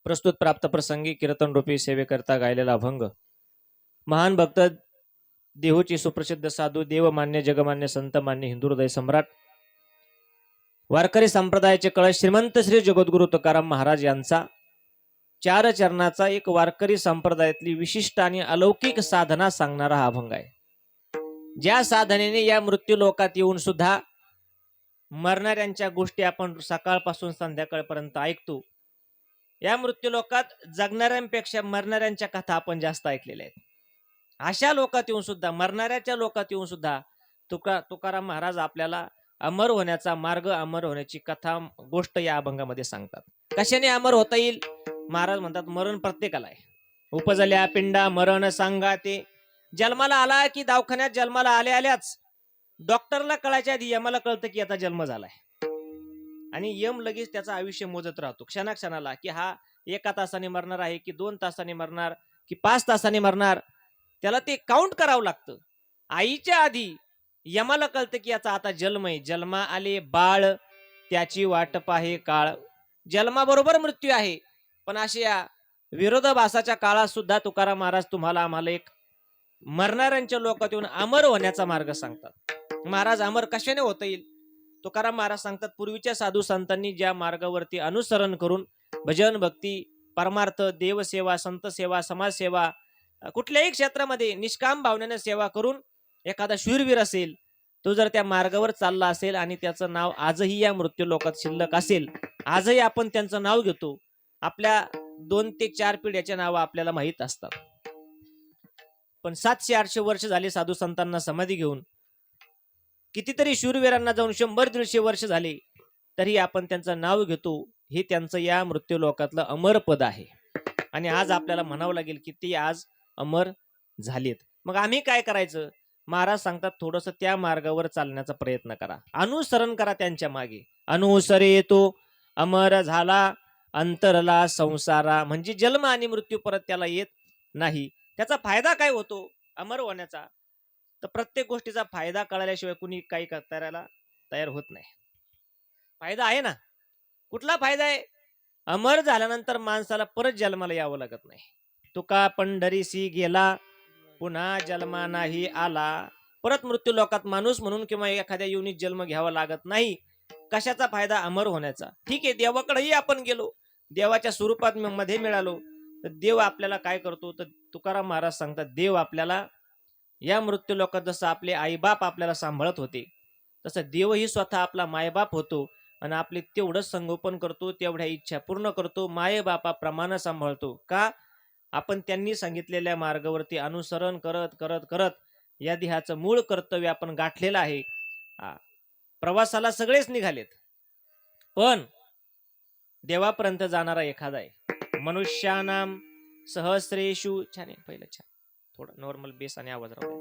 प्रस्तुत प्राप्त प्रसंगी कीर्तन रूपी सेवेकरता गायलेला अभंग महान भक्त देहूची सुप्रसिद्ध साधू देवमान्य जगमान्य संतमान्य हिंदू हृदय सम्राट वारकरी संप्रदायाचे कळस श्रीमंत श्री जगद्गुरु तुकाराम महाराज यांचा चार चरणाचा एक वारकरी संप्रदायातली विशिष्ट आणि अलौकिक साधना सांगणारा हा अभंग आहे. ज्या साधनेने या मृत्यू लोकात येऊन सुद्धा मरणाऱ्यांच्या गोष्टी आपण सकाळपासून संध्याकाळपर्यंत ऐकतो. या मृत्यू लोकात जगणाऱ्यांपेक्षा मरणाऱ्यांच्या कथा आपण जास्त ऐकलेल्या आहेत. अशा लोकात येऊन सुद्धा मरणाऱ्याच्या लोकात येऊन सुद्धा तुकाराम महाराज आपल्याला अमर होण्याचा मार्ग, अमर होण्याची कथा गोष्ट या अभंगामध्ये सांगतात. कशाने अमर होता येईल? महाराज म्हणतात मरण प्रत्येकाला आहे. उपजल्या पिंडा मरण सांगा ते. जन्माला आला की दवाखान्यात जन्माला आल्याच डॉक्टरला कळायच्या आधी यमाला कळतं की आता जन्म झालाय आणि यम लगेच त्याचं आयुष्य मोजत राहतो क्षणाक्षणाला की हा 1 तासाने मरणार आहे की 2 तासाने मरणार की 5 तासाने मरणार. त्याला ते काउंट करावं लागतं. आईच्या आधी यमाला कळतं की याचा आता जन्म आहे. जन्मा आले बाळ त्याची वाट पाहे काळ. जन्माबरोबर मृत्यू आहे. पण अशा विरोधाभासाच्या काळात सुद्धा तुकाराम महाराज तुम्हाला आम्हाला एक मरणाऱ्यांच्या लोकात येऊन अमर होण्याचा मार्ग सांगतात. महाराज अमर कशाने होता येईल? तुकाराम महाराज सांगतात पूर्वीच्या साधू संतांनी ज्या मार्गावरती अनुसरण करून भजन भक्ती परमार्थ देवसेवा संत सेवा समाजसेवा कुठल्याही क्षेत्रामध्ये निष्काम भावनेने सेवा करून एखादा शूरवीर असेल तो जर त्या मार्गावर चालला असेल आणि त्याचं नाव आजही या मृत्यू लोकात शिल्लक असेल, आजही आपण त्यांचं नाव घेतो. आपल्या 2 ते 4 पिढ्याच्या नाव आपल्याला माहित असतात. पण 700-800 वर्ष झाली साधू संतांना समाधी घेऊन, कितीतरी शूरवीरांना जाऊन 100-150 वर्ष झाले तरी आपण त्यांचं नाव घेतो. हे त्यांचं या मृत्यू लोकातलं अमर पद आहे आणि आज आपल्याला म्हणावं लागेल की ते आज अमर झालेत. मग आम्ही काय करायचं? महाराज सांगतात थोडंसं त्या मार्गावर चालण्याचा प्रयत्न करा, अनुसरण करा त्यांच्या मागे. अनुसरे तो अमर झाला अंतरला संसारा. म्हणजे जन्म आणि मृत्यू परत त्याला येत नाही. त्याचा फायदा काय होतो अमर होण्याचा? तर प्रत्येक गोष्टीचा फायदा कळाल्याशिवाय कुणी काही करायला तयार होत नाही. फायदा आहे ना. कुठला फायदा आहे? अमर झाल्यानंतर माणसाला परत जन्माला यावं लागत नाही. तुका पंढरीसी गेला पुन्हा जन्मा नाही आला. परत मृत्यू लोकात माणूस म्हणून किंवा एखाद्या योनीत जन्म घ्यावा लागत नाही. कशाचा फायदा? अमर होण्याचा. ठीक आहे, देवाकडेही आपण गेलो, देवाच्या स्वरूपात मध्ये मिळालो तर देव आपल्याला काय करतो? तर तुकाराम महाराज सांगतात देव आपल्याला या मृत्यू लोकात जसं आपले आईबाप आपल्याला सांभाळत होते तसं देवही स्वतः आपला मायबाप होतो आणि आपले तेवढंच संगोपन करतो, तेवढ्या इच्छा पूर्ण करतो, मायबापाप्रमाणे सांभाळतो. का? आपण त्यांनी सांगितलेल्या मार्गावरती अनुसरण करत करत करत या देहाचं मूळ कर्तव्य आपण गाठलेलं आहे. प्रवासाला सगळेच निघालेत पण देवापर्यंत जाणारा एखादा आहे. मनुष्यानाम सहस्रेषु. छान आहे, पहिलं छान, थोडं नॉर्मल बेस आणि आवाज राहू.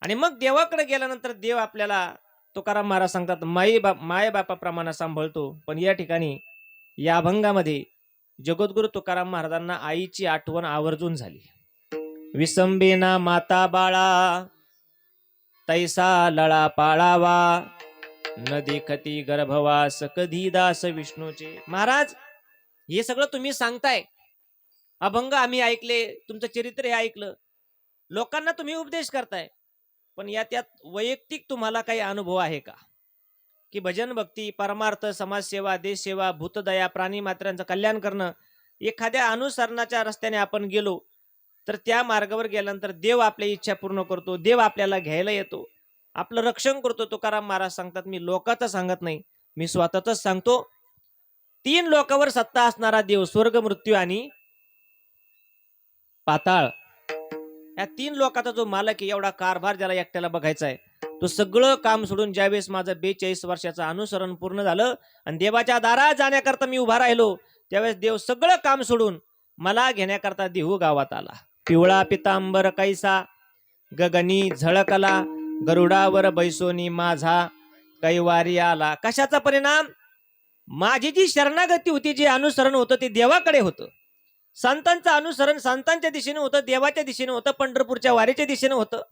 आणि मग देवाकडे गेल्यानंतर देव आपल्याला तुकाराम महाराज सांगतात माय बापाप्रमाणे सांभाळतो. पण या ठिकाणी या अभंगामध्ये जगद्गुरु तुकाराम महाराजांना आईची आठवण आवर्जून झाली. विसंबेना माता बाळा तैसा लळा पाळावा न देखती गर्भवास कधी दास विष्णूचे. महाराज हे सगळं तुम्ही सांगताय, अभंग आम्ही ऐकले, तुमचं चरित्र हे ऐकलं, लोकांना तुम्ही उपदेश करताय, पण त्यात वैयक्तिक तुम्हाला काही अनुभव आहे का? की भजन भक्ती परमार्थ समाजसेवा देशसेवा भूतदया प्राणी मात्रांचं कल्याण करणं, एखाद्या अनुसरणाच्या रस्त्याने आपण गेलो तर त्या मार्गावर गेल्यानंतर देव आपली इच्छा पूर्ण करतो, देव आपल्याला घ्यायला येतो, आपलं रक्षण करतो. तुकाराम महाराज सांगतात मी लोकांचं सांगत नाही, मी स्वतःच सांगतो. 3 लोकांवर सत्ता असणारा देव, स्वर्ग मृत्यू आणि पाताळ, या 3 लोकांचा जो मालक आहे, एवढा कारभार ज्याला एकट्याला बघायचा आहे, तो सगळं काम सोडून ज्यावेळेस माझं 42 वर्षाचं अनुसरण पूर्ण झालं आणि देवाच्या दारात जाण्याकरता मी उभा राहिलो त्यावेळेस देव सगळं काम सोडून मला घेण्याकरता देहू गावात आला. पिवळा पितांबर कैसा गगनी झळकला गरुडावर बैसोनी माझा कैवारी आला. कशाचा परिणाम? माझी जी शरणागती होती, जे अनुसरण होतं ते देवाकडे होतं. संतांचं अनुसरण संतांच्या दिशेने होतं, देवाच्या दिशेने होतं, पंढरपूरच्या वारीच्या दिशेने होतं.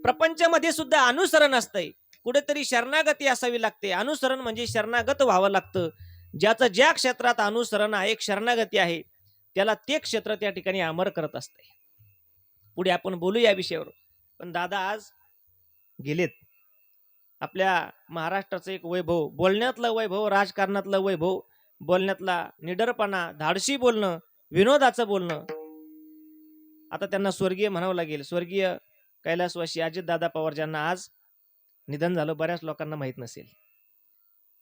प्रपंचामध्ये सुद्धा अनुसरण असतंय. कुठेतरी शरणागती असावी लागते. अनुसरण म्हणजे शरणागत व्हावं लागतं. ज्याचं ज्या क्षेत्रात अनुसरण आहे, शरणागती आहे, त्याला ते क्षेत्र त्या ठिकाणी अमर करत असते. पुढे आपण बोलू या विषयावर. पण दादा आज गेलेत. आपल्या महाराष्ट्राचं एक वैभव, बोलण्यातलं वैभव, राजकारणातलं वैभव, बोलण्यातला निडरपणा, धाडसी बोलणं, विनोदाचं बोलणं, आता त्यांना स्वर्गीय म्हणावं लागेल. स्वर्गीय कैलासवासी अजितदादा पवार ज्यांना आज निधन झालं, बऱ्याच लोकांना माहीत नसेल,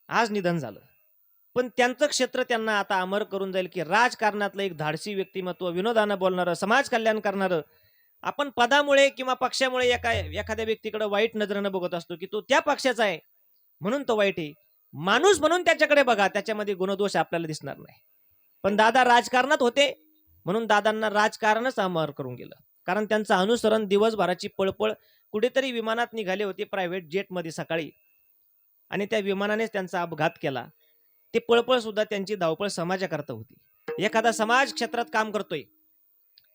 आज निधन झालं. पण त्यांचं क्षेत्र त्यांना आता अमर करून जाईल की राजकारणातलं एक धाडसी व्यक्तिमत्व, विनोदानं बोलणारं, समाज कल्याण करणारं. आपण पदामुळे किंवा पक्षामुळे एखाद्या व्यक्तीकडे वाईट नजरेनं बघत असतो की तो त्या पक्षाचा आहे म्हणून तो वाईट आहे. माणूस म्हणून त्याच्याकडे बघा, त्याच्यामध्ये गुणदोष आपल्याला दिसणार नाही. पण दादा राजकारणात होते म्हणून दादांना राजकारणच अमर करून गेलं. कारण त्यांचं अनुसरण, दिवसभराची पळपळ, कुठेतरी विमानात निघाले होते प्रायव्हेट जेटमध्ये सकाळी आणि त्या विमानानेच त्यांचा अपघात केला. ते पळपळ सुद्धा त्यांची धावपळ समाजाकरता होती. एखादा समाज क्षेत्रात काम करतोय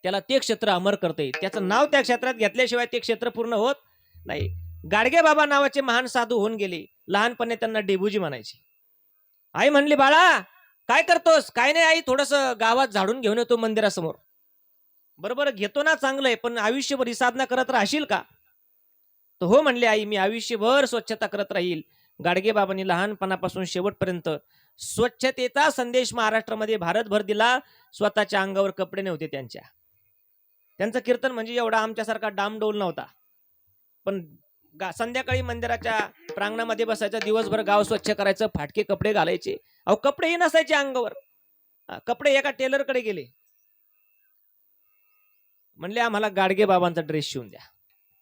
त्याला ते क्षेत्र अमर करतोय, त्याचं नाव त्या क्षेत्रात घेतल्याशिवाय ते क्षेत्र पूर्ण होत नाही. गाडगे बाबा नावाचे महान साधू होऊन गेले. लहानपणी त्यांना डेबूजी म्हणायचे. आई म्हणली, बाळा काय करतोस? काय नाही आई, थोडस गावात झाडून घेऊन येतो मंदिरासमोर. बरोबर, घेतो ना, चांगलंय, पण आयुष्यभर ही साधना करत राहशील का? तर हो म्हणले आई, मी आयुष्यभर स्वच्छता करत राहील. गाडगे बाबांनी लहानपणापासून शेवटपर्यंत स्वच्छतेचा संदेश महाराष्ट्रामध्ये भारतभर दिला. स्वतःच्या अंगावर कपडे नव्हते त्यांच्या. त्यांचं कीर्तन म्हणजे एवढा आमच्यासारखा डामडौल नव्हता. पण संध्याकाळी मंदिराच्या प्रांगणामध्ये बसायचं, दिवसभर गाव स्वच्छ करायचं, फाटके कपडे घालायचे. अहो कपडेही नसायचे अंगावर. कपडे एका टेलरकडे गेले, म्हणले आम्हाला गाडगे बाबांचा ड्रेस शिवून द्या.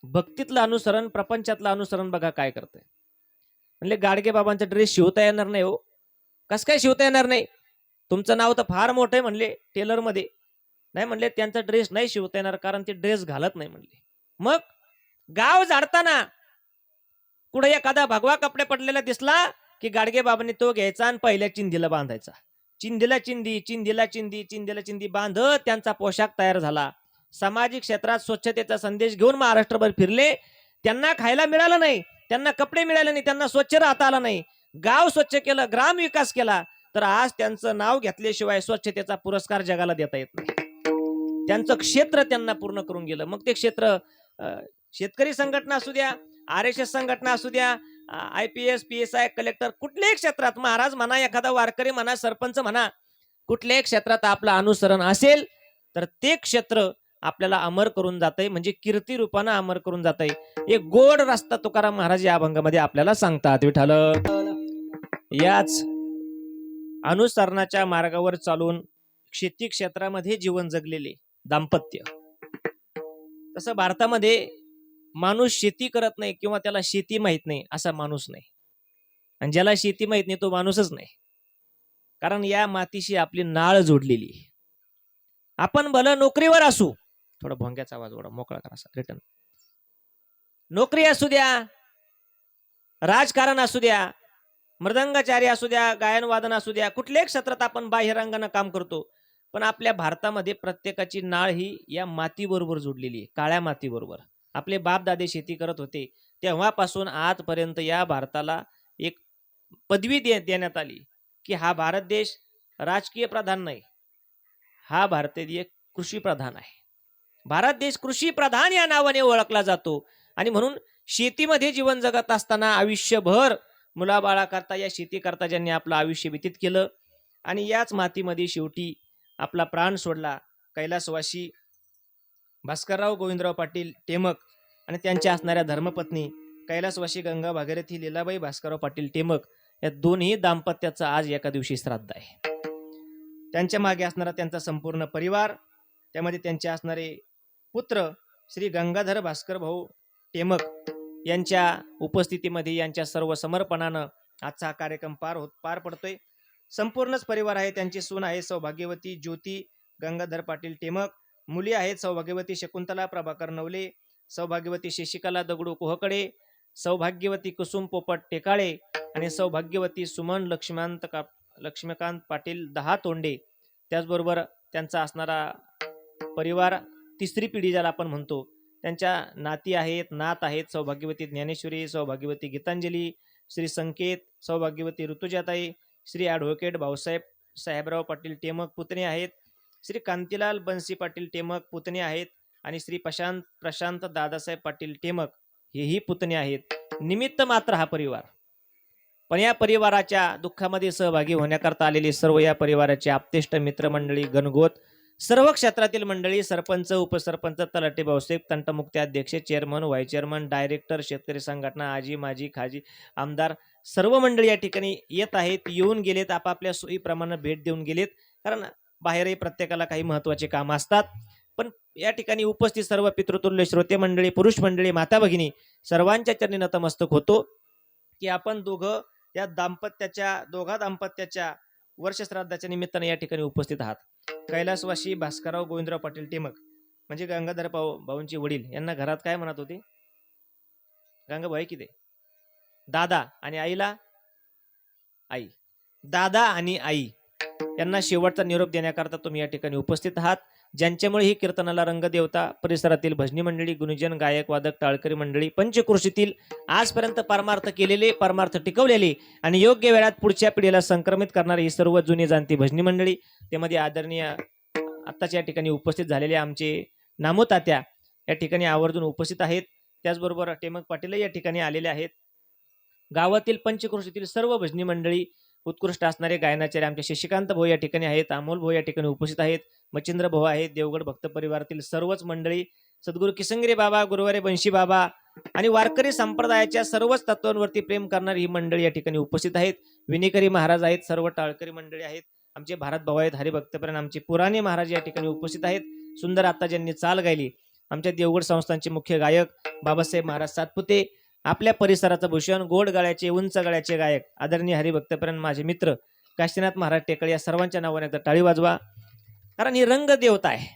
भक्तीतलं अनुसरण, प्रपंचातलं अनुसरण बघा काय करतंय. म्हणले गाडगे बाबांचा ड्रेस शिवता येणार नाही हो. कसं काय शिवता येणार नाही? तुमचं नाव तर फार मोठं आहे म्हणले टेलरमध्ये. नाही म्हणले त्यांचा ड्रेस नाही शिवता येणार कारण ते ड्रेस घालत नाही म्हणले. मग गाव झाडताना कुठे एखादा भगवा कपडे पडलेला दिसला की गाडगे बाबांनी तो घ्यायचा आणि पहिल्या चिंधीला बांधायचा. चिंधीला चिंधी, चिंधीला चिंधी, चिंधीला चिंधी बांधत त्यांचा पोशाख तयार झाला. सामाजिक क्षेत्रात स्वच्छतेचा संदेश घेऊन महाराष्ट्रभर फिरले. त्यांना खायला मिळालं नाही, त्यांना कपडे मिळाले नाही, त्यांना स्वच्छ राहता आलं नाही. गाव स्वच्छ केलं, ग्राम विकास केला, तर आज त्यांचं नाव घेतल्याशिवाय स्वच्छतेचा पुरस्कार जगाला देता येत नाही. त्यांचं क्षेत्र त्यांना पूर्ण करून गेलं. मग ते क्षेत्र शेतकरी संघटना असू द्या, RSS संघटना असू द्या, IPS PSI कलेक्टर, कुठल्याही क्षेत्रात महाराज म्हणा, एखादा वारकरी म्हणा, सरपंच म्हणा, कुठल्याही क्षेत्रात आपलं अनुसरण असेल तर ते क्षेत्र आपल्याला अमर करून जातंय, म्हणजे कीर्ती रूपानं अमर करून जातंय. एक गोड रस्ता तुकाराम महाराज या अभंगामध्ये आपल्याला सांगतात. विठाल याच अनुसरणाच्या मार्गावर चालून शेती क्षेत्रामध्ये जीवन जगलेले दाम्पत्य. तसं भारतामध्ये माणूस शेती करत नाही किंवा त्याला शेती माहित नाही असा माणूस नाही. आणि ज्याला शेती माहित नाही तो माणूसच नाही. कारण या मातीशी आपली नाळ जोडलेली. आपण भलं नोकरीवर असू, थोडा भोंग्याचा आवाज ओढा, मोकळा करा रिटर्न. नोकरी असू द्या, राजकारण असू द्या, मृदंगाचारी असू द्या, गायन वादन असू द्या, कुठल्याही क्षेत्रात आपण बाह्यरंगानं काम करतो, पण आपल्या भारतामध्ये प्रत्येकाची नाळ ही या मातीबरोबर जोडलेली आहे, काळ्या मातीबरोबर. आपले बापदादे शेती करत होते तेव्हापासून आजपर्यंत या भारताला एक पदवी देण्यात आली की हा भारत देश राजकीय प्रधान नाही, हा भारत देश कृषी प्रधान आहे. भारत देश कृषी प्रधान या नावाने ओळखला जातो. आणि म्हणून शेतीमध्ये जीवन जगत असताना आयुष्यभर मुलाबाळा करता, या शेती करता ज्यांनी आपलं आयुष्य व्यतीत केलं आणि याच मातीमध्ये शेवटी आपला प्राण सोडला, कैलासवासी भास्करराव गोविंदराव पाटील टेमक आणि त्यांच्या असणाऱ्या धर्मपत्नी कैलासवासी गंगा भागीरथी लीलाबाई भास्करराव पाटील टेमक, या दोन्ही दाम्पत्याचं आज एका दिवशी श्राद्ध आहे. त्यांच्या मागे असणारा त्यांचा संपूर्ण परिवार, त्यामध्ये त्यांचे असणारे पुत्र श्री गंगाधर भास्कर भाऊ टेमक यांच्या उपस्थितीमध्ये, यांच्या सर्व समर्पणानं आजचा हा कार्यक्रम पार पडतोय. संपूर्णच परिवार आहे. त्यांची सून आहे सौभाग्यवती ज्योती गंगाधर पाटील टेमक, मुली आहेत सौभाग्यवती शकुंतला प्रभाकर नवले, सौभाग्यवती शशिकला दगडू कोहकडे, सौभाग्यवती कुसुम पोपट टेकाळे आणि सौभाग्यवती सुमन लक्ष्मीकांत पाटील दहा तोंडे. त्याचबरोबर त्यांचा असणारा परिवार, तिसरी पिढी ज्याला आपण म्हणतो, त्यांच्या नाती आहेत, नात आहेत, सौभाग्यवती ज्ञानेश्वरी, सौभाग्यवती गीतांजली, श्री संकेत, सौभाग्यवती ऋतुजाताई, श्री ॲडव्होकेट भाऊसाहेब साहेबराव पाटील टेमक पुतणे आहेत, श्री कांतीलाल बन्सी पाटील टेमक पुतणे आहेत आणि श्री प्रशांत दादासाहेब पाटील टेमक हेही पुतणे आहेत. निमित्त मात्र हा परिवार, पण या परिवाराच्या दुःखामध्ये सहभागी होण्याकरता आलेली सर्व या परिवाराचे आप्तेष्ट मित्रमंडळी, गणगोत, सर्व क्षेत्रातील मंडळी, सरपंच, उपसरपंच, तलाठी, भाऊसाहेब, तंटमुक्ती अध्यक्ष, चेअरमन, व्हाईस चेअरमन, डायरेक्टर, शेतकरी संघटना, आजी माजी खाजी, आमदार, सर्व मंडळी या ठिकाणी येत आहेत, येऊन गेलेत, आपापल्या सोयीप्रमाणे भेट देऊन गेलेत. कारण बाहेरही प्रत्येकाला काही महत्त्वाचे कामं असतात. पण या ठिकाणी उपस्थित सर्व पितृतुल्य श्रोते मंडळी, पुरुष मंडळी, माता भगिनी सर्वांच्या चरणी नतमस्तक होतो की आपण या दोघा दाम्पत्याच्या वर्षश्राद्धाच्या निमित्ताने या ठिकाणी उपस्थित आहात. कैलासवासी भास्करराव गोविंदराव पाटील टेमक म्हणजे गंगाधर भाऊंचे वडील, यांना घरात काय म्हणत होते? गंगाभाई किती? दादा आणि आईला आई. दादा आणि आई यांना शेवटचा निरोप देण्याकरता तुम्ही या ठिकाणी उपस्थित आहात, ज्यांच्यामुळे ही कीर्तनाला रंगदेवता, परिसरातील भजनी मंडळी, गुणीजन, गायक, वादक, टाळकरी मंडळी, पंचक्रोशीतील आजपर्यंत परमार्थ केलेले, परमार्थ टिकवलेले आणि योग्य वेळात पुढच्या पिढीला संक्रमित करणारी ही सर्व जुनी जाणती भजनी मंडळी, त्यामध्ये आदरणीय आत्ताच्या या ठिकाणी उपस्थित झालेले आमचे नामो तात्या या ठिकाणी आवर्जून उपस्थित आहेत. त्याचबरोबर टेमक पाटील या ठिकाणी आलेले आहेत. गावातील पंचक्रोशीतील सर्व भजनी मंडळी, उत्कृष्ट असणारे गायनाचार्य आमचे शशिकांत भाऊ या ठिकाणी आहेत, अमोल भाऊ या ठिकाणी उपस्थित आहेत, मच्छिंद्र भाऊ आहेत, देवगड भक्त परिवारातील सर्वच मंडळी, सद्गुरू किसंगिरी बाबा, गुरुवारे बंशी बाबा आणि वारकरी संप्रदायाच्या सर्वच तत्वांवरती प्रेम करणारी ही मंडळी या ठिकाणी उपस्थित आहेत. विनेकरी महाराज आहेत, सर्व टाळकरी मंडळी आहेत, आमचे भारत भाऊ आहेत, हरिभक्तपरायण आमचे पुराणे महाराज या ठिकाणी उपस्थित आहेत. सुंदर आता ज्यांनी चाल गायली आमच्या देवगड संस्थानचे मुख्य गायक बाबासाहेब महाराज सातपुते, आपल्या परिसराचं भूषण, गोड गळ्याचे, उंच गळ्याचे गायक आदरणीय हरिभक्तपरायण माझे मित्र काशीनाथ महाराज टेकळे, या सर्वांच्या नावाने एकदा टाळी वाजवा. कारण ही रंग देवता आहे,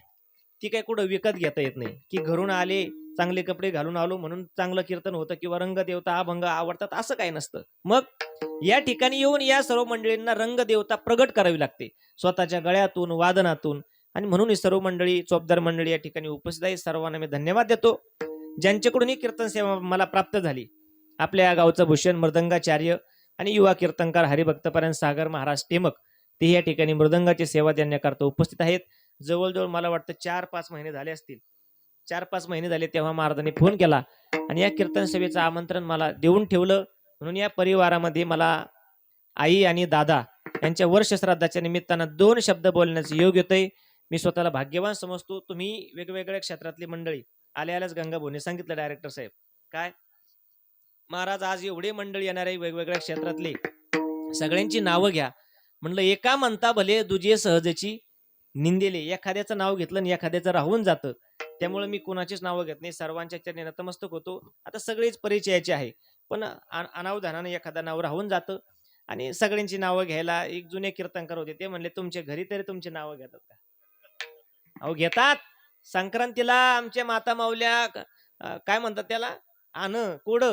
ती काही कुठं विकत घेता येत नाही की घरून आले, चांगले कपडे घालून आलो म्हणून चांगलं कीर्तन होतं किंवा रंग देवता अभंग आवडतात असं काही नसतं. मग या ठिकाणी येऊन या सर्व मंडळींना रंग देवता प्रगट करावी लागते स्वतःच्या गळ्यातून, वादनातून, आणि म्हणून ही सर्व मंडळी, चोपदार मंडळी या ठिकाणी उपस्थित आहे. सर्वांना मी धन्यवाद देतो ज्यांच्याकडून ही कीर्तन सेवा मला प्राप्त झाली. आपल्या गावचं भूषण मृदंगाचार्य आणि युवा कीर्तनकार हरिभक्तपरायण सागर महाराज टेमक ते या ठिकाणी मृदंगाची सेवा देण्याकरता उपस्थित आहेत. जवळजवळ मला वाटतं 4-5 महिने झाले असतील. 4-5 महिने झाले तेव्हा महाराजांनी फोन केला आणि या कीर्तन सेवेचं आमंत्रण मला देऊन ठेवलं. म्हणून या परिवारामध्ये मला आई आणि दादा यांच्या वर्षश्राद्धाच्या निमित्तानं 2 शब्द बोलण्याचं योग येतंय. मी स्वतःला भाग्यवान समजतो. तुम्ही वेगवेगळ्या क्षेत्रातली मंडळी आल्याच गंगा भाऊने सांगितलं डायरेक्टर साहेब काय महाराज आज एवढे मंडळी येणार आहे वेगवेगळ्या क्षेत्रातले, सगळ्यांची नावं घ्या. म्हणलं एका म्हणता भले दुजे सहजची निंदेले, एखाद्याचं नाव घेतलं आणि एखाद्याचं राहून जातं. त्यामुळे मी कोणाचीच नावं घेत नाही, सर्वांच्या चरणी नतमस्तक होतो. आता सगळेच परिचयाचे आहे, पण अनावधानाने एखादा नाव राहून जातं आणि सगळ्यांची नावं घ्यायला एक जुने कीर्तनकार होते, ते म्हणले तुमच्या घरी तरी तुमची नावं घेतात का? अहो घेतात. संक्रांतीला आमच्या माता माऊल्या काय म्हणतात त्याला, कोड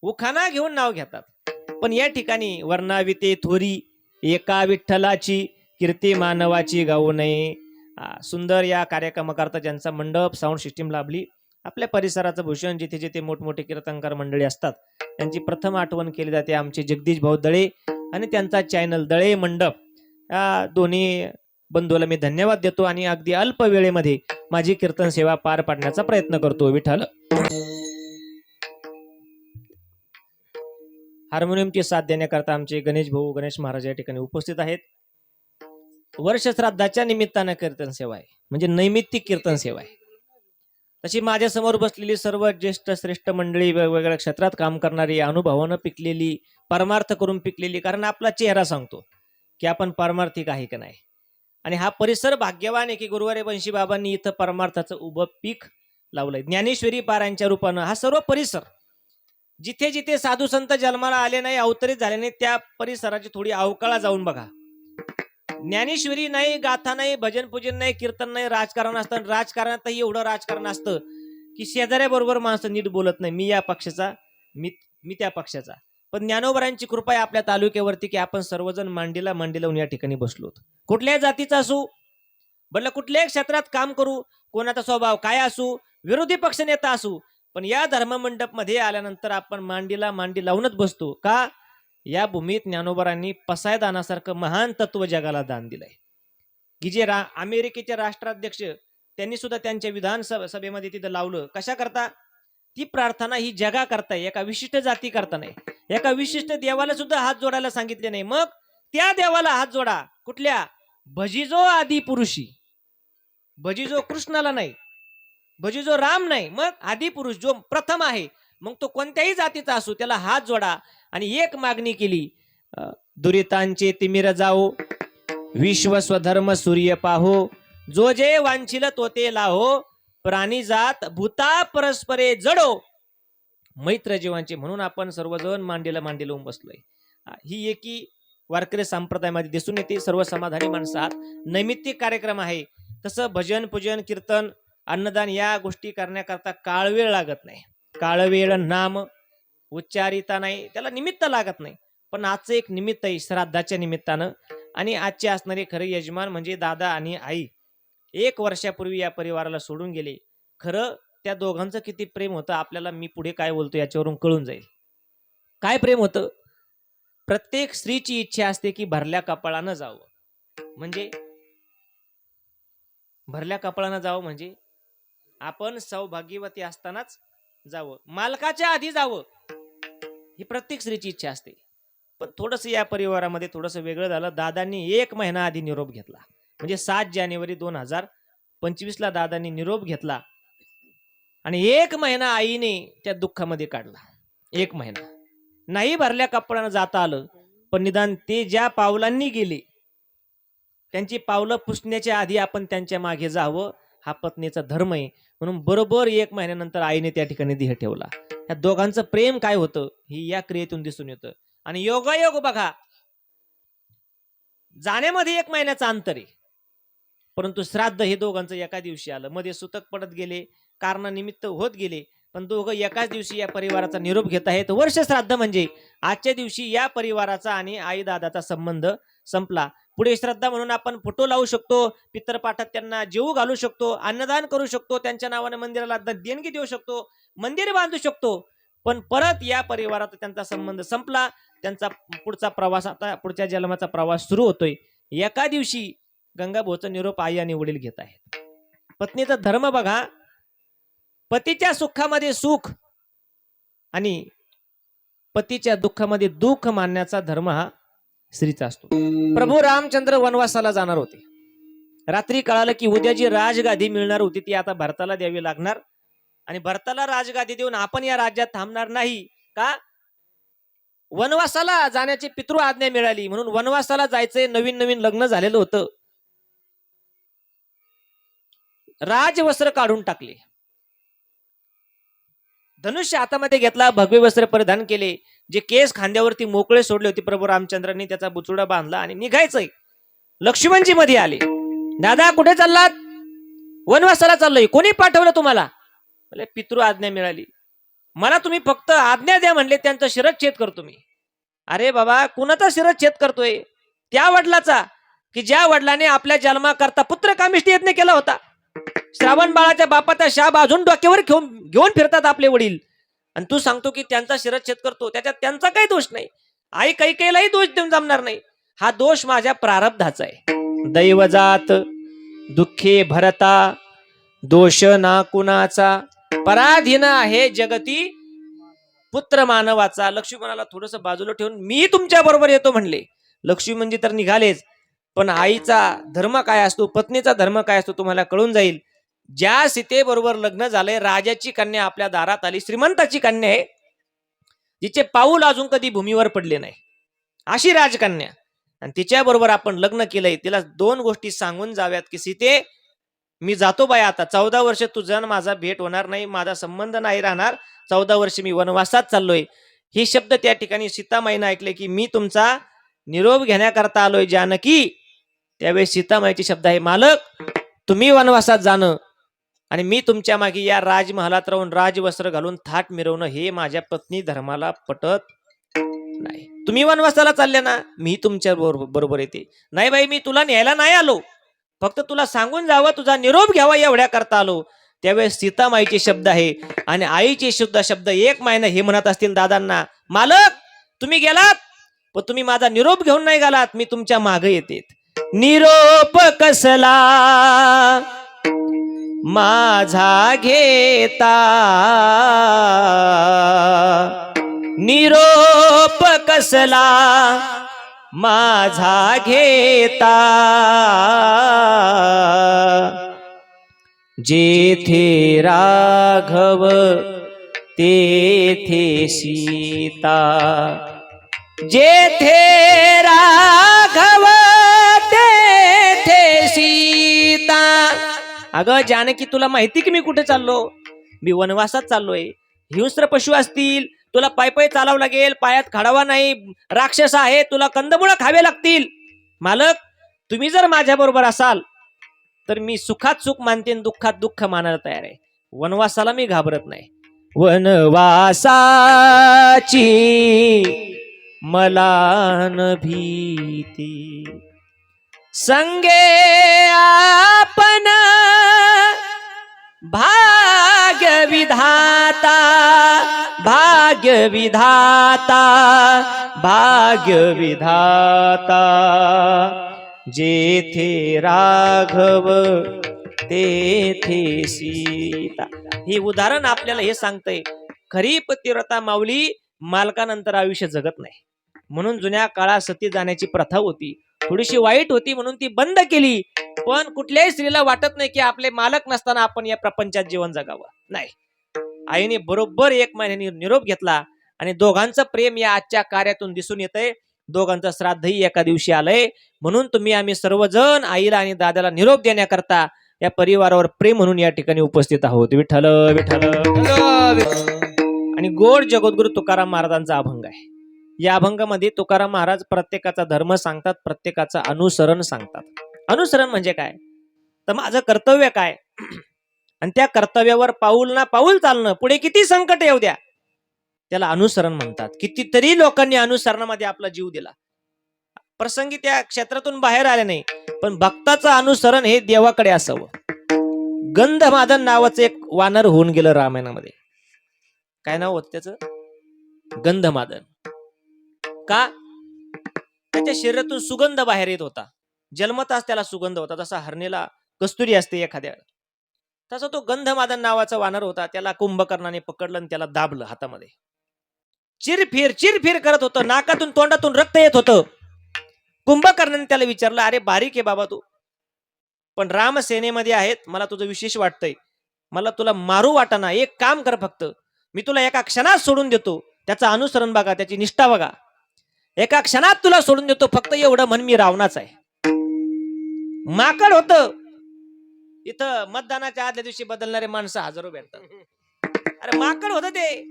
उखाणा घेऊन नाव घेतात. पण या ठिकाणी वर्णाविते थोरी एका विठ्ठलाची कीर्ती मानवाची गाऊ नये. सुंदर या कार्यक्रमाकरता ज्यांचा मंडप, साऊंड सिस्टीम लाभली, आपल्या परिसराचं भूषण, जिथे जिथे मोठमोठे कीर्तनकार मंडळी असतात त्यांची प्रथम आठवण केली जाते आमचे जगदीश भाऊ दळे आणि त्यांचा चॅनल दळे मंडप. या दोन्ही बंधूला मी धन्यवाद देतो आणि अगदी अल्प वेळेमध्ये माझी कीर्तन सेवा पार पाडण्याचा प्रयत्न करतो. विठ्ठल. हार्मोनियमची साथ देण्याकरता आमचे गणेश महाराज या ठिकाणी उपस्थित आहेत. वर्ष श्राद्धाच्या निमित्तानं कीर्तन सेवा आहे, म्हणजे नैमित्तिक कीर्तन सेवा आहे. तशी माझ्या समोर बसलेली सर्व ज्येष्ठ श्रेष्ठ मंडळी, वेगवेगळ्या क्षेत्रात काम करणारी, अनुभवानं पिकलेली, परमार्थ करून पिकलेली. कारण आपला चेहरा सांगतो की आपण परमार्थिक आहे की नाही. आणि हा परिसर भाग्यवान आहे की गुरुवारे बंशी बाबांनी इथं परमार्थाचं उभं पीक लावलंय. ज्ञानेश्वरी पारायणच्या रूपानं हा सर्व परिसर, जिथे जिथे साधू संत जन्माला आले नाही, अवतरित झाले नाही, त्या परिसराची थोडी अवकाळा जाऊन बघा. ज्ञानेश्वरी नाही, गाथा नाही, भजन पूजन नाही, कीर्तन नाही, राजकारण असतं. राजकारणातही एवढं राजकारण असतं की शेजाऱ्याबरोबर माणसं नीट बोलत नाही. मी या पक्षाचा, मी त्या पक्षाचा. पण ज्ञानोबरांची कृपा आहे आपल्या तालुक्यावरती की आपण सर्वजण मांडीला मांडी लावून या ठिकाणी बसलो. कुठल्याही जातीचा असू, भले कुठल्याही क्षेत्रात काम करू, कोणाचा स्वभाव काय असू, विरोधी पक्ष नेता असू, पण या धर्ममंडप मध्ये आल्यानंतर आपण मांडीला मांडी लावूनच बसतो. का? या भूमीत ज्ञानोबरांनी पसायदानासारखं महान तत्व जगाला दान दिलंय की जे अमेरिकेचे राष्ट्राध्यक्ष त्यांनी सुद्धा त्यांच्या विधानसभेमध्ये तिथं लावलं. कशा करता? ती प्रार्थना ही जगा करताय, एका विशिष्ट जाती करता नाही, एका विशिष्ट देवाला सुद्धा हात जोडायला सांगितले नाही. मग त्या देवाला हात जोडा. कुठल्या? भजिजो आदी पुरुषी. भजिजो कृष्णाला नाही, भजिजो राम नाही, मग आदी पुरुष जो प्रथम आहे, मग तो कोणत्याही जातीचा असो त्याला हात जोडा. आणि एक मागणी केली, दुरितांचे तिमिर जाओ, विश्व स्वधर्म सूर्य पाहो, जो जे वांछिल तो ते लाहो, प्राणी जात भूता परस्परे जडो, मैत्र जीवांचे. म्हणून आपण सर्वजण मांडीला मांडी लावून बसलोय. ही एकी वारकरी संप्रदायामध्ये दिसून येते. सर्व समाधानी माणसात नैमित्तिक कार्यक्रम आहे. तसं भजन पूजन कीर्तन अन्नदान या गोष्टी करण्याकरता काळ वेळ लागत नाही. काळ वेळ नाम उच्चारिता नाही, त्याला निमित्त लागत नाही. पण आजचं एक निमित्त आहे श्राद्धाच्या निमित्तानं. आणि आजचे असणारे खरे यजमान म्हणजे दादा आणि आई 1 वर्षापूर्वी या परिवाराला सोडून गेले. खरं त्या दोघांचं किती प्रेम होतं आपल्याला मी पुढे काय बोलतो याच्यावरून कळून जाईल. काय प्रेम होतं? प्रत्येक स्त्रीची इच्छा असते की भरल्या कपाळानं जावं. म्हणजे भरल्या कपाळानं जावं म्हणजे आपण सौभाग्यवती असतानाच जावं, मालकाच्या आधी जावं, ही प्रत्येक स्त्रीची इच्छा असते. पण थोडंसं या परिवारामध्ये थोडंसं वेगळं झालं. दादांनी 1 महिना आधी निरोप घेतला. म्हणजे 7 जानेवारी 2025 दादांनी निरोप घेतला आणि 1 महिना आईने त्या दुःखामध्ये काढला. 1 महिना नाही भरल्या कपड्यानं जाता आलं, पण निदान ते ज्या पावलांनी गेले त्यांची पावलं पुसण्याच्या आधी आपण त्यांच्या मागे जावं, हा पत्नीचा धर्म आहे. म्हणून बरोबर 1 महिन्यानंतर आईने त्या ठिकाणी देह ठेवला. या दोघांचं प्रेम काय होतं ही या क्रियेतून दिसून येतं. आणि योगायोग बघा, जाण्यामध्ये 1 महिन्याचं अंतर आहे, परंतु श्राद्ध हे दोघांचं एका दिवशी आलं. मध्ये सुतक पडत गेले, कारणानिमित्त होत गेले, पण दोघं एकाच दिवशी या परिवाराचा निरोप घेत आहेत. वर्ष श्राद्ध म्हणजे आजच्या दिवशी या परिवाराचा आणि आई दादाचा संबंध संपला. पुढे श्रद्धा म्हणून आपण फोटो लावू शकतो, पितरपाठात त्यांना जेवू घालू शकतो, अन्नदान करू शकतो, त्यांच्या नावाने मंदिराला देणगी देऊ शकतो, मंदिर बांधू शकतो. पण परत या परिवारात त्यांचा संबंध संपला. त्यांचा पुढचा प्रवास, आता पुढच्या जन्माचा प्रवास सुरू होतोय. एका दिवशी गंगाभाऊचा निरोप आई आणि वडील घेत आहेत. पत्नीचा धर्म बघा, पतीच्या सुखामध्ये सुख आणि पतीच्या दुःखामध्ये दुःख मानण्याचा धर्म हा स्त्रीचा असतो. प्रभू रामचंद्र वनवासाला जाणार होते. रात्री कळालं की उद्या जी राजगादी मिळणार होती ती आता भरताला द्यावी लागणार. आणि भरताला राजगादी देऊन आपण या राज्यात थांबणार नाही का? वनवासाला जाण्याची पितृ आज्ञा मिळाली म्हणून वनवासाला जायचंय. नवीन नवीन लग्न झालेलं होतं. राजवस्त्र काढून टाकले, धनुष्य हातामध्ये घेतला, भगवे वस्त्र परिधान केले, जे केस खांद्यावरती मोकळे सोडले होते प्रभू रामचंद्रांनी त्याचा बुचुडा बांधला आणि निघायचंय. लक्ष्मणजी मध्ये आले. दादा कुठे चाललात? वनवासाला चाललोय. कोणी पाठवलं तुम्हाला? पितृ आज्ञा मिळाली. मला तुम्ही फक्त आज्ञा द्या म्हणले, त्यांचा शिरच्छेद करतो मी. अरे बाबा, कुणाचा शिरच्छेद करतोय? त्या वडिलाचा की ज्या वडिलाने आपल्या जन्माकरता पुत्र कामिष्ठी यज्ञ केला होता. श्रावण बाळाच्या बापाचा शाप अजून डोक्यावर घेऊन फिरतात आपले वडील, आणि तू सांगतो की त्यांचा शिरच्छेद करतो. त्याच्यात त्यांचा काही दोष नाही. आई कैकेयीलाही दोष देऊन जमणार नाही. हा दोष माझ्या प्रारब्धाचा आहे. दैवजात दुःखे भरता दोष ना कुणाचा, पराधीन आहे जगती पुत्र मानवाचा. लक्ष्मणाला थोडस बाजूला ठेवून मी तुमच्या बरोबर येतो म्हणले. लक्ष्मणजी तर निघालेच, पण आईचा धर्म काय असतो, पत्नीचा धर्म काय असतो तुम्हाला कळून जाईल. ज्या सीतेबरोबर लग्न झालंय, राजाची कन्या आपल्या दारात आली, श्रीमंताची कन्या आहे, जिचे पाऊल अजून कधी भूमीवर पडले नाही, अशी राजकन्या, आणि तिच्याबरोबर आपण लग्न केलंय. तिला 2 गोष्टी सांगून जाव्यात की सीते, मी जातो बाय, आता 14 वर्ष तुझा माझा भेट होणार नाही, माझा संबंध नाही राहणार, 14 वर्ष मी वनवासात चाललोय. हे शब्द त्या ठिकाणी सीतामाईने ऐकले की मी तुमचा निरोप घेण्याकरता आलोय जानकी. त्यावेळेस सीतामाईचे शब्द आहे, मालक तुम्ही वनवासात जाणं आणि मी तुमच्या मागे या राजमहालात राहून राजवस्त्र घालून थाट मिरवणं हे माझ्या पत्नी धर्माला पटत नाही. तुम्ही वनवासाला चालले ना, मी तुमच्या बरोबर येते. नाही बाई, मी तुला न्यायला नाही आलो, फक्त तुला सांगून जावं, तुझा निरोप घ्यावा एवढ्या करता आलो. त्यावेळेस सीतामाईचे शब्द आहे आणि आईचे सुद्धा शब्द 1 महिना हे म्हणत असतील दादांना, मालक तुम्ही गेलात पण तुम्ही माझा निरोप घेऊन नाही गेलात, मी तुमच्या मागे येते. निरोप कसला माझा घेता, निरोप कसला माझा घेता, जेथे राघव तेथे सीता, जेथे राघव तेथे सीता. अगं जानकी, तुला माहिती की मी कुठे चाललो? मी वनवासात चाललोय. हिंस्र पशु असतील, तुला पाय पाय चालावं लागेल, पायात खाडावा नाही, राक्षस आहे, तुला कंदमुळं खावे लागतील. मालक, तुम्ही जर माझ्या बरोबर असाल तर मी सुखात सुख मानते, दुःखात दुःख मानायला तयार आहे. वनवासाला मी घाबरत नाही. वनवासाची मला न भीती, संगे आपण भाग्य विधाता, भाग्य विधाता, भाग्य विधाता, जेथे राघव तेथे सीता. हे उदाहरण आपल्याला हे सांगतंय, खरी पतिव्रता माऊली मालकानंतर आयुष्य जगत नाही. म्हणून जुन्या काळात सती जाण्याची प्रथा होती, थोडीशी वाईट होती म्हणून ती बंद केली. पण कुठल्याही स्त्रीला वाटत नाही की आपले मालक नसताना आपण या प्रपंचात जीवन जगावं. नाही, आईने बरोबर 1 महिन्याने निरोप घेतला आणि दोघांचं प्रेम या आजच्या कार्यातून दिसून येतंय. दोघांचं श्राद्धही एका दिवशी आलंय. म्हणून आम्ही सर्वजण आईला आणि दादाला निरोप देण्याकरता या परिवारावर प्रेम म्हणून या ठिकाणी उपस्थित आहोत. विठ्ठल विठ्ठल. आणि गोड जगद्गुरु तुकाराम महाराजांचा अभंग आहे. या अभंगामध्ये तुकाराम महाराज प्रत्येकाचा धर्म सांगतात, प्रत्येकाचं अनुसरण सांगतात. अनुसरण म्हणजे काय? तर माझं कर्तव्य काय आणि त्या कर्तव्यावर पाऊल ना पाऊल चालणं, पुढे किती संकट येऊ द्या, त्याला अनुसरण म्हणतात. कितीतरी लोकांनी अनुसरणामध्ये आपला जीव दिला, प्रसंगी त्या क्षेत्रातून बाहेर आले नाही, पण भक्ताचं अनुसरण हे देवाकडे असावं. गंधमादन नावाचं एक वानर होऊन गेलं रामायणामध्ये. काय नाव होतं त्याचं? गंधमादन. का? त्याच्या शरीरातून सुगंध बाहेर येत होता. जन्मताच त्याला सुगंध होता, जसा हरणीला कस्तुरी असते एखाद्या, तसा तो गंधमादन नावाचा वानर होता. त्याला कुंभकर्णाने पकडलं आणि त्याला दाबलं हातामध्ये. चिरफिर चिरफिर करत होतं, नाकातून तोंडातून रक्त येत होतं. कुंभकर्णाने त्याला विचारलं, अरे बारीक आहे बाबा तू, पण राम सेनेमध्ये आहेत, मला तुझं विशेष वाटतंय, मला तुला मारू वाटाना, एक काम कर फक्त, मी तुला एका क्षणात सोडून देतो. त्याचं अनुसरण बघा, त्याची निष्ठा बघा. एका क्षणात तुला सोडून देतो, फक्त एवढं म्हण मी रावणाच आहे. माकड होत. इथं मतदानाच्या आदल्या दिवशी बदलणारे माणसं हजारो भेटतात. अरे माकड होत ते.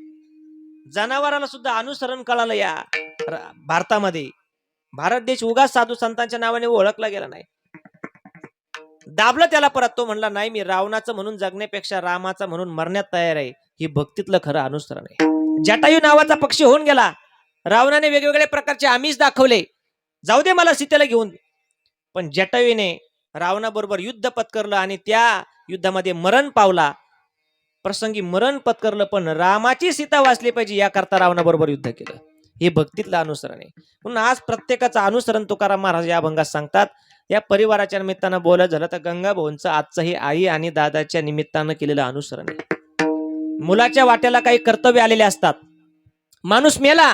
जनावराला सुद्धा अनुसरण कळालं या भारतामध्ये. भारत देश उगाच साधू संतांच्या नावाने ओळखला गेला नाही. दाबलं त्याला परत. तो म्हणला, नाही, मी रावणाचं म्हणून जगण्यापेक्षा रामाचा म्हणून मरण्यात तयार आहे. ही भक्तीतलं खरं अनुसरण आहे. जटायू नावाचा पक्षी होऊन गेला. रावणाने वेगवेगळ्या प्रकारचे आमिष दाखवले, जाऊ दे मला सीतेला घेऊन. पण जटायूने रावणाबरोबर युद्ध पत्करलं आणि त्या युद्धामध्ये मरण पावला. प्रसंगी मरण पत्करलं, पण रामाची सीता वाचली पाहिजे याकरता रावणाबरोबर युद्ध केलं. हे भक्तीतलं अनुसरण आहे. म्हणून आज प्रत्येकाचं अनुसरण तुकाराम महाराज या अभंगात सांगतात. या परिवाराच्या निमित्तानं बोलत झालं तर गंगाभाऊंचं आजचं हे आई आणि दादाच्या निमित्तानं केलेलं अनुसरण आहे. मुलाच्या वाट्याला काही कर्तव्य आलेले असतात. माणूस मेला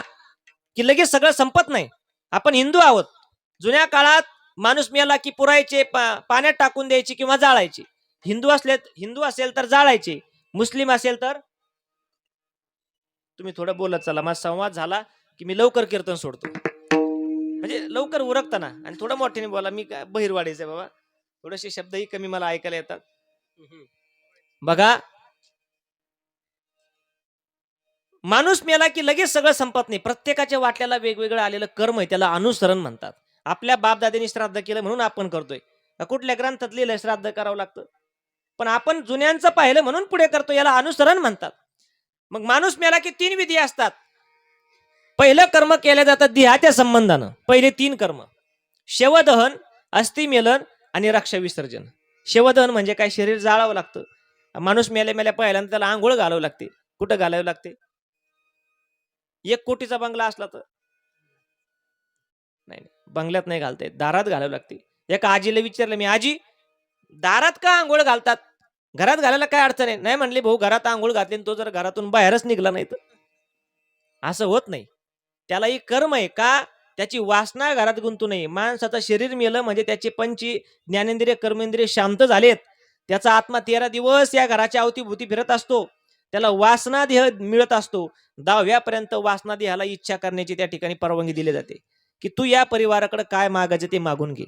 की लगेच सगळं संपत नाही. आपण हिंदू आहोत. जुन्या काळात माणूस मेला की पुरायचे, पाण्यात टाकून द्यायची किंवा जाळायची. हिंदू असेल तर जाळायचे, मुस्लिम असेल तर. तुम्ही थोडं बोलत चला, माझा संवाद झाला की मी लवकर कीर्तन सोडतो, म्हणजे लवकर उरकताना. आणि थोडं मोठ्याने बोला, मी काय बहिरवाडीचं बाबा, थोडेसे शब्दही कमी मला ऐकायला येतात. बघा, माणूस मेला की लगेच सगळं संपत नाही. प्रत्येकाच्या वाट्याला वेगवेगळं आलेलं कर्म आहे, त्याला अनुसरण म्हणतात. आपल्या बापदादांनी श्राद्ध केलं म्हणून आपण करतोय. कुठल्या ग्रंथात लिहिलंय श्राद्ध करावं लागतं? पण आपण जुन्यांचं पाहिलं म्हणून पुढे करतो, याला अनुसरण म्हणतात. मग माणूस मेला की 3 विधी असतात. पहिलं कर्म केलं जातं देहाच्या संबंधानं. पहिले 3 कर्म: शवदहन, अस्थिमेलन आणि रक्षा विसर्जन. शवदहन म्हणजे काय? शरीर जाळावं लागतं. माणूस मेल्या पहिल्यांदा त्याला आंघोळ घालावं लागते. कुठं घालावं लागते? 1 कोटीचा बंगला असला तर नाही, बंगल्यात नाही घालता येत, दारात घालावं लागते. एका आजीला विचारलं मी, आजी दारात का आंघोळ घालतात, घरात घालायला काय अडचण आहे? नाही म्हणली, भाऊ घरात आंघोळ घातली तो जर घरातून बाहेरच निघला नाही तर असं होत नाही. त्यालाही कर्म आहे का, त्याची वासना घरात गुंतू नये. माणसाचं शरीर मेलं म्हणजे त्याचे ज्ञानेंद्रिय कर्मेंद्रिय शांत झालेत, त्याचा आत्मा 13 दिवस या घराच्या अवतीभोवती फिरत असतो, त्याला वासना देह मिळत असतो. 10व्यापर्यंत वासना देहाला इच्छा करण्याची त्या ठिकाणी परवानगी दिली जाते, की तू या परिवाराकडे काय मागायचं ते मागून घे.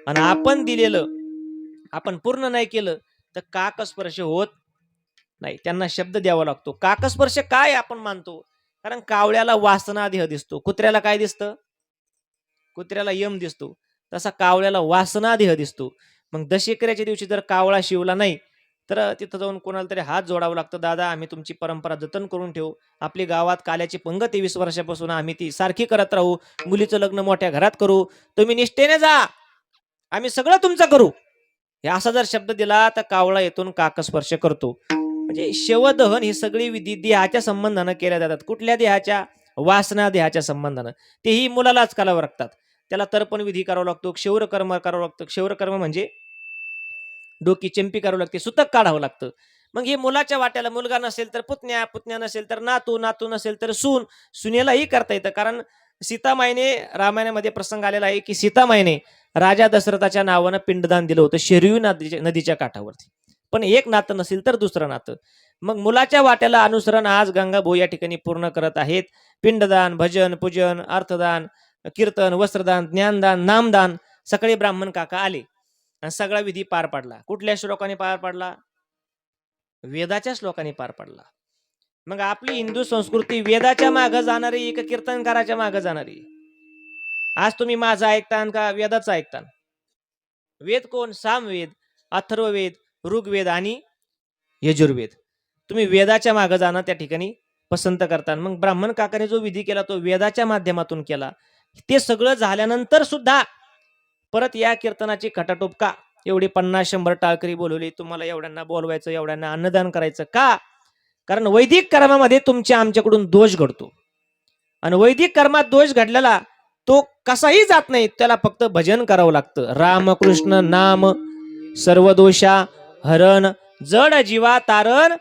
आणि आपण दिलेलं आपण पूर्ण नाही केलं तर काकस्पर्श होत नाही. त्यांना शब्द द्यावा लागतो. काकस्पर्श काय आपण मानतो, कारण कावळ्याला वासना देह दिसतो, कुत्र्याला काय दिसतं, कुत्र्याला यम दिसतो, तसा कावळ्याला वासना देह दिसतो. मग दशेकऱ्याच्या दिवशी जर कावळा शिवला नाही तर तिथं जाऊन कोणाला तरी हात जोडावं लागतं. दादा आम्ही तुमची परंपरा जतन करून ठेवू, आपली गावात काल्याची पंगत 23 वर्षापासून आम्ही ती सारखी करत राहू, मुलीचं लग्न मोठ्या घरात करू, तुम्ही निष्ठेने जा, आम्ही सगळं तुमचं करू. हे असा जर शब्द दिला तर कावळा येथून काकस्पर्श करतो. म्हणजे शवदहन ही सगळी विधी देहाच्या संबंधानं केल्या जातात. कुठल्या देहाच्या? वासना देहाच्या संबंधानं. तेही मुलालाच करावं लागतात. त्याला तर्पण विधी करावा लागतो, क्षौरकर्म करावं लागतं. क्षौरकर्म म्हणजे डोकी चंपी करावं लागते, सुतक काढावं लागतं. मग हे मुलाच्या वाट्याला, मुलगा नसेल तर पुतण्या, पुतण्या नसेल तर नातू, नातू नसेल तर सून, सुनेलाही करता येतं. कारण सीतामाईने, रामायणामध्ये प्रसंग आलेला आहे की सीतामाईने राजा दशरथाच्या नावानं पिंडदान दिलं होतं शरयू नदीच्या काठावरती. पण एक नातं नसेल तर दुसरं नातं. मग मुलाच्या वाट्याला अनुसरण आज गंगाभाऊ या ठिकाणी पूर्ण करत आहेत. पिंडदान, भजन, पूजन, अर्थदान, कीर्तन, वस्त्रदान, ज्ञानदान, नामदान, सगळे ब्राह्मण काका आले आणि सगळा विधी पार पाडला. कुठल्या श्लोकाने पार पाडला? वेदाच्या श्लोकाने पार पाडला. मग आपली हिंदू संस्कृती वेदाच्या मागे जाणारी एक कीर्तनकाराच्या मागे जाणारी. आज तुम्ही माझं ऐकतान का वेदाचं ऐकतान? वेद कोण? सामवेद, अथर्ववेद, ऋग्वेद आणि यजुर्वेद. तुम्ही वेदाच्या मागे जाणं त्या ठिकाणी पसंत करता. मग ब्राह्मण काकाने जो विधी केला तो वेदाच्या माध्यमातून केला. ते सगळं झाल्यानंतर सुद्धा परत या कीर्तनाची खटाटोप का? एवढी 50-100 टाळकरी बोलवली, तुम्हाला एवढ्यांना बोलवायचं, एवढ्यांना अन्नदान करायचं का? कारण वैदिक कर्मामध्ये तुमच्या आमच्याकडून दोष घडतो आणि वैदिक कर्मात दोष घडलेला तो कसाही जात नाही, त्याला फक्त भजन करावं लागतं. रामकृष्ण नाम सर्व दोषा हरण, जड जीवा तारण,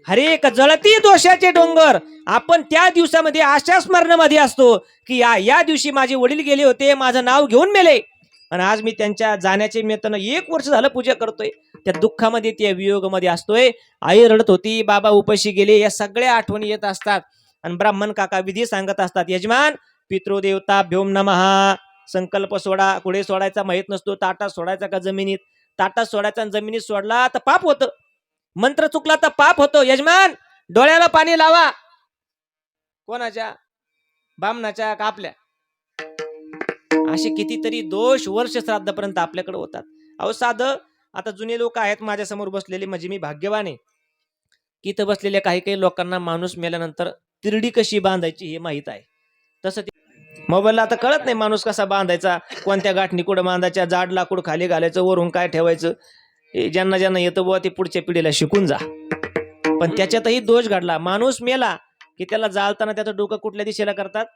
हरेक जळती दोषाचे डोंगर. आपण त्या दिवसामध्ये अशा स्मरणामध्ये असतो की या दिवशी माझे वडील गेले होते, माझं नाव घेऊन मेले आणि आज मी त्यांच्या जाण्याच्या निमित्तानं 1 वर्ष झालं पूजा करतोय. त्या दुःखामध्ये, त्या वियोगामध्ये असतोय. आई रडत होती, बाबा उपाशी गेले, या सगळ्या आठवणी येत असतात. आणि ब्राह्मण काका विधी सांगत असतात, यजमान पितृदेवताभ्योम नमः, संकल्प सोडा. पुढे सोडायचा माहित नसतो, ताटात सोडायचा का जमिनीत? ताटात सोडायचा आणि जमिनीत सोडला तर पाप होतं, मंत्र चुकला तर पाप होतो. यजमान डोळ्याला पाणी लावा. कोणाच्या? बामणाच्या का आपल्या? असे कितीतरी दोष वर्ष श्राद्धापर्यंत आपल्याकडे होतात. अहो साधं आता जुने लोक आहेत माझ्या समोर बसलेले, म्हणजे मी भाग्यवान आहे की इथं बसलेल्या काही काही लोकांना माणूस मेल्यानंतर तिरडी कशी बांधायची हे माहित आहे. तसं मोबाईलला आता कळत नाही माणूस कसा बांधायचा, कोणत्या गाठणी कुठं बांधायच्या, जाड लाकूड खाली घालायचं, वरून काय ठेवायचं. ज्यांना ज्यांना येतं बुवा ते पुढच्या पिढीला शिकून जा. पण त्याच्यातही दोष घडला. माणूस मेला की त्याला जाळताना त्याचं डोकं कुठल्या दिशेला करतात?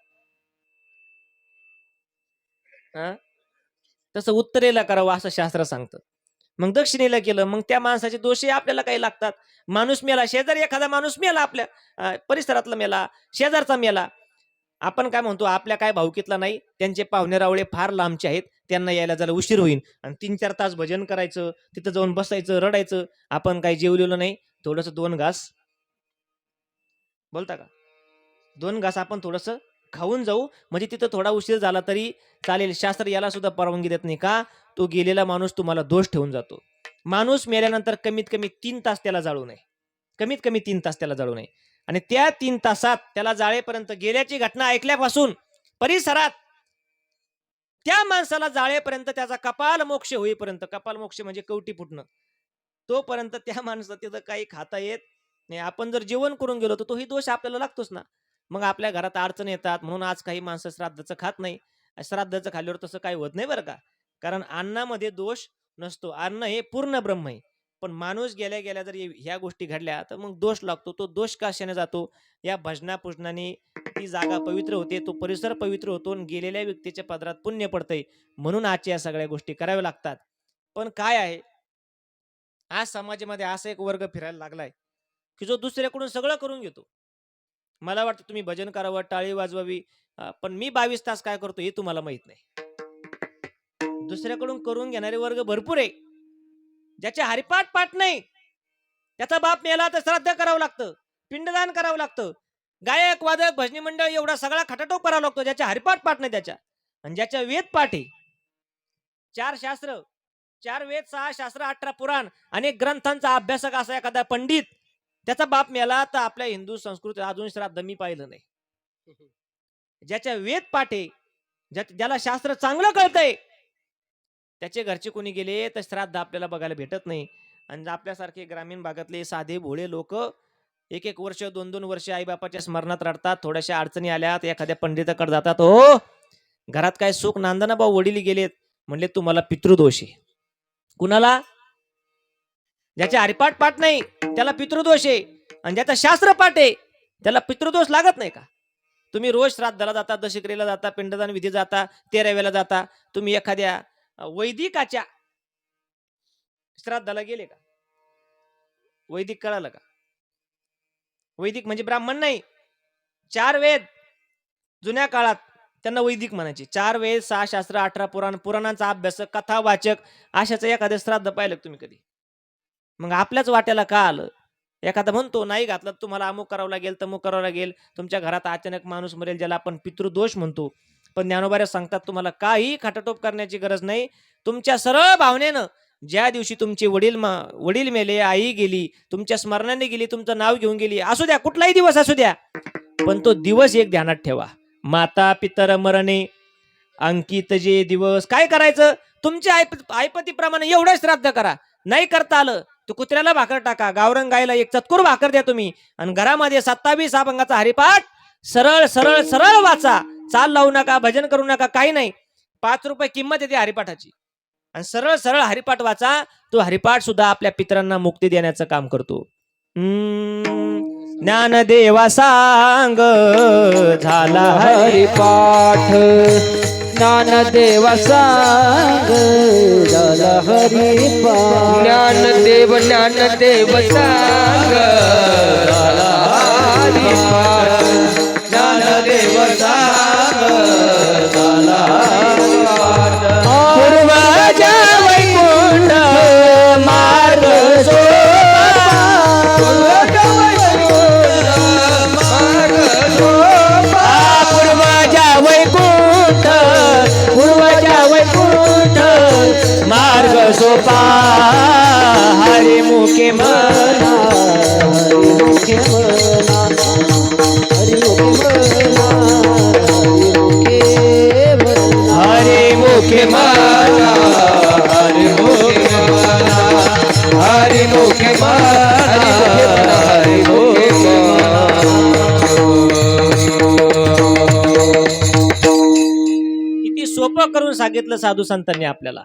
तसं उत्तरेला करावं असं शास्त्र सांगतं. मग दक्षिणेला केलं, मग त्या माणसाचे दोषही आपल्याला काही लागतात. माणूस मेला, शेजारी एखादा माणूस मेला, आपल्या परिसरातला मेला, शेजारचा मेला, आपण काय म्हणतो, आपल्या काय भावकीतला नाही, त्यांचे पाहुणे रावळे फार लांबचे आहेत, त्यांना यायला जरा उशीर होईल आणि 3-4 तास भजन करायचं, तिथं जाऊन बसायचं, रडायचं. आपण काही जेवलेलो नाही, थोडंसं 2 घास बोलता का, 2 घास आपण थोडंसं खाऊन जाऊ, म्हणजे तिथं थोडा उशीर झाला तरी चालेल. शास्त्र याला सुद्धा परवानगी देत नाही का? तो गेलेला माणूस तुम्हाला दोष ठेवून जातो. माणूस मेल्यानंतर कमीत कमी 3 तास त्याला जाळू नये, कमीत कमी 3 तास त्याला जाळू नये. आणि त्या 3 तासात त्याला जाळेपर्यंत, गेल्याची घटना ऐकल्यापासून परिसरात त्या माणसाला जाळेपर्यंत, त्याचा कपाल मोक्ष होईपर्यंत, कपाल मोक्ष म्हणजे कवटी फुटणं, तोपर्यंत त्या माणसाला तिथं काही खाता येत नाही. आपण जर जेवण करून गेलो तर तोही दोष आपल्याला लागतोच ना. मग आपल्या घरात अडचण येतात. म्हणून आज काही माणसं श्राद्धाचं खात नाही. श्राद्धाचं खाल्ल्यावर तसं काही होत नाही बरं का. कारण अन्नामध्ये दोष नसतो. अन्न हे पूर्ण ब्रह्म आहे. पण माणूस गेल्या गेल्या जर ह्या गोष्टी घडल्या तर मग दोष लागतो. तो दोष कशाने जातो? या भजना पूजनाने ती जागा पवित्र होते, तो परिसर पवित्र होतो आणि गेलेल्या व्यक्तीच्या पदरात पुण्य पडतंय. म्हणून आजच्या या सगळ्या गोष्टी कराव्या लागतात. पण काय आहे, आज समाजामध्ये असा एक वर्ग फिरायला लागलाय की जो दुसऱ्याकडून सगळं करून घेतो. मला वाटतं तुम्ही भजन करावं, टाळी वाजवावी, पण मी 22 तास काय करतो हे तुम्हाला माहित नाही. दुसऱ्याकडून करून घेणारे वर्ग भरपूर आहे. ज्याचे हरिपाठ पाठ नाही, त्याचा बाप मेला तर श्राद्ध करावं लागतं, पिंडदान करावं लागतं, गायक वादक भजनी मंडळ एवढा सगळा खटाटोप करावा लागतो ज्याचे हरिपाठ पाठ नाही त्याच्या. आणि ज्याच्या वेद पाठ आहे, 4 शास्त्र, 4 वेद, 6 शास्त्र, 18 पुराण, अनेक ग्रंथांचा अभ्यासक असा एखादा पंडित, त्याचा बाप मेला तर आपल्या हिंदू संस्कृतीत अजून श्राद्ध मी पाहिलं नाही. ज्याच्या वेद पाठ आहे, ज्याला शास्त्र चांगलं कळतंय, त्याचे घरचे कोणी गेले तर श्राद्ध आपल्याला बघायला भेटत नाही. आणि आपल्यासारखे ग्रामीण भागातले साधे भोळे लोक 1-1 वर्ष 2-2 वर्ष आईबापाच्या स्मरणात रडतात. थोड्याशा अडचणी आल्यात एखाद्या पंडिताकडे जातात. हो, घरात काय सुख नांदना भाऊ, वडील गेलेत. म्हणले तुम्हाला पितृदोष आहे. कुणाला? ज्याचे हरिपाठ पाठ नाही त्याला पितृदोष आहे, आणि ज्याचा शास्त्र पाठ आहे त्याला पितृदोष लागत नाही का? तुम्ही रोज श्राद्धाला जाता, दशक्रियेला जाता, पिंडदान विधी जाता, 13व्याला जाता. तुम्ही एखाद्या वैदिकाच्या श्राद्धाला गेले का? वैदिक कळालं का? वैदिक म्हणजे ब्राह्मण नाही. 4 वेद जुन्या काळात त्यांना वैदिक म्हणायचे. 4 वेद, 6 शास्त्र, 18 पुराण, पुराणांचा अभ्यासक, कथा वाचक, अशाचं एखादं श्राद्ध पाहिलं तुम्ही कधी? मग आपल्याच वाट्याला का आलं? एखादा म्हणतो नाही घातलं तुम्हाला अमुक करावं लागेल, तमुक करावं लागेल, तुमच्या घरात अचानक माणूस मरेल, ज्याला आपण पितृदोष म्हणतो. पण ज्ञानोबा सांगतात तुम्हाला काही खटाटोप करण्याची गरज नाही. तुमच्या सरळ भावनेनं ज्या दिवशी तुमचे वडील मेले, आई गेली, तुमच्या स्मरणाने गेली, तुमचं नाव घेऊन गेली, असू द्या, कुठलाही दिवस असू द्या, पण तो दिवस एक ध्यानात ठेवा. माता पितर मरणे अंकित जे दिवस. काय करायचं? तुमच्या आईपतीप्रमाणे एवढं श्राद्ध करा. नाही करता आलं तर कुत्र्याला भाकर टाका, गावरंग गायला एक चतकुर भाकर द्या तुम्ही, आणि घरामध्ये 27 अभंगाचा हरिपाठ सरळ सरळ सरळ वाचा. चाल लावू नका, भजन करू नका, काही नाही. 5 रुपये किंमत येते हरिपाठाची, आणि सरळ सरळ हरिपाठ वाचा. तो हरिपाठ सुद्धा आपल्या पितरांना मुक्ती देण्याचं काम करतो. ज्ञानदेवा सांग झाला हरिपाठ, ज्ञानदेवा सांग झाला हरिपाठ, ज्ञानदेव ज्ञानदेव सांग झाला हरिपाठ, ज्ञानदेव सांग झाला हरिपाठ. पूर्वजा वैकुंठ मार्ग सोपा, पूर्वजा वैकुंठ, पूर्वजा वैकुंठ मार्ग सोपा. हरिमुखे म्हणा, हरिमुखे म्हणा, हरिमुखे म्हणा, हरिमुखे म्हणा, हरिमुखे म्हणा, हरिमुखे किती सोपं करून सांगितलं साधू संतांनी आपल्याला.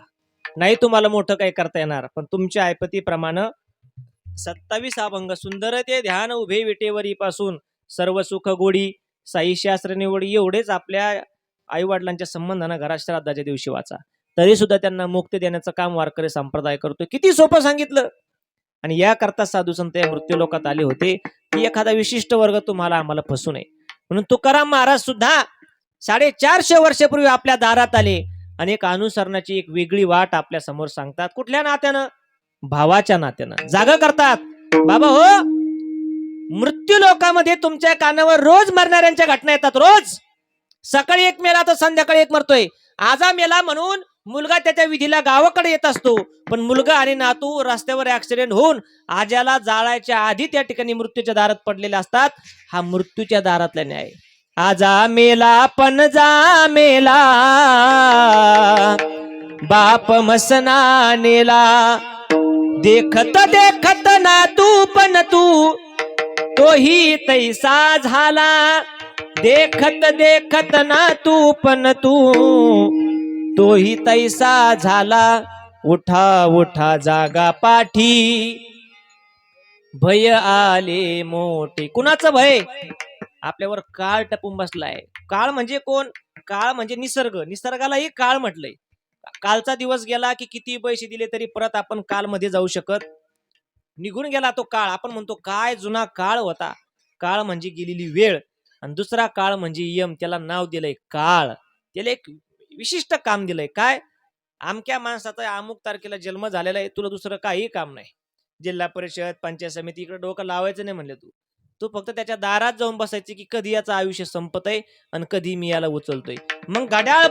नाही तुम्हाला मोठं काही करता येणार, पण तुमच्या ऐपतीप्रमाणे 27 अभंग, सुंदर ते ध्यान उभे विटेवरी पासून सर्व सुख गोडी, साई शास्त्र निवडी, एवढेच आपल्या आई वडिलांच्या संबंधानं घरात श्राद्धाच्या दिवशी वाचा. तरी सुद्धा त्यांना मुक्ती देण्याचं काम वारकरी संप्रदाय करतो. किती सोपं सांगितलं. आणि याकरता साधू संत या मृत्यू लोकात आले होते की एखादा विशिष्ट वर्ग तुम्हाला आम्हाला फसू नये म्हणून. तुकाराम महाराज सुद्धा 450 वर्षापूर्वी आपल्या दारात आले आणि एक अनुसरणाची एक वेगळी वाट आपल्या समोर सांगतात. कुठल्या नात्यानं? भावाच्या नात्यानं. जागा करतात. बाबा हो, मृत्यू लोकामध्ये तुमच्या कानावर रोज मरणाऱ्यांच्या घटना येतात. रोज सकाळी एक मेला तर संध्याकाळी एक मरतोय. आजा मेला म्हणून मुलगा त्याच्या विधीला गावाकडे येत असतो, पण मुलगा आणि नातू रस्त्यावर ऍक्सिडेंट होऊन आज्याला जाळायच्या आधी त्या ठिकाणी मृत्यूच्या दारात पडलेले असतात. हा मृत्यूच्या दारातला न्याय. आजा मेला पण जा मेला, बाप मसना नेला, देखत देखत ना तू पण तू तोही तैसा झाला, देखत देखत ना तू पण तू तोही तैसा झाला. उठा उठा जागा पाठी भय आले मोठे. कुणाचं भय? आपल्यावर काळ टपून बसलाय. काळ म्हणजे कोण? काळ म्हणजे निसर्ग. निसर्गालाही काळ म्हटलंय. कालचा दिवस गेला की किती पैसे दिले तरी परत आपण कालमध्ये जाऊ शकत. निघून गेला तो काळ. आपण म्हणतो काय जुना काळ होता. काळ म्हणजे गेलेली वेळ. आणि दुसरा काळ म्हणजे यम. त्याला नाव दिलंय काळ. त्याला एक विशिष्ट काम दिलंय. काय? अमक्या माणसाचा अमुक तारखेला जन्म झालेला आहे, तुला दुसरं काही काम नाही. जिल्हा परिषद, पंचायत समिती इकडे डोकं लावायचं नाही म्हणले तू फक्त त्याच्या दारात जाऊन बसायची की कधी याचं आयुष्य संपत आहे आणि कधी मी याला उचलतोय. मग घड्याळ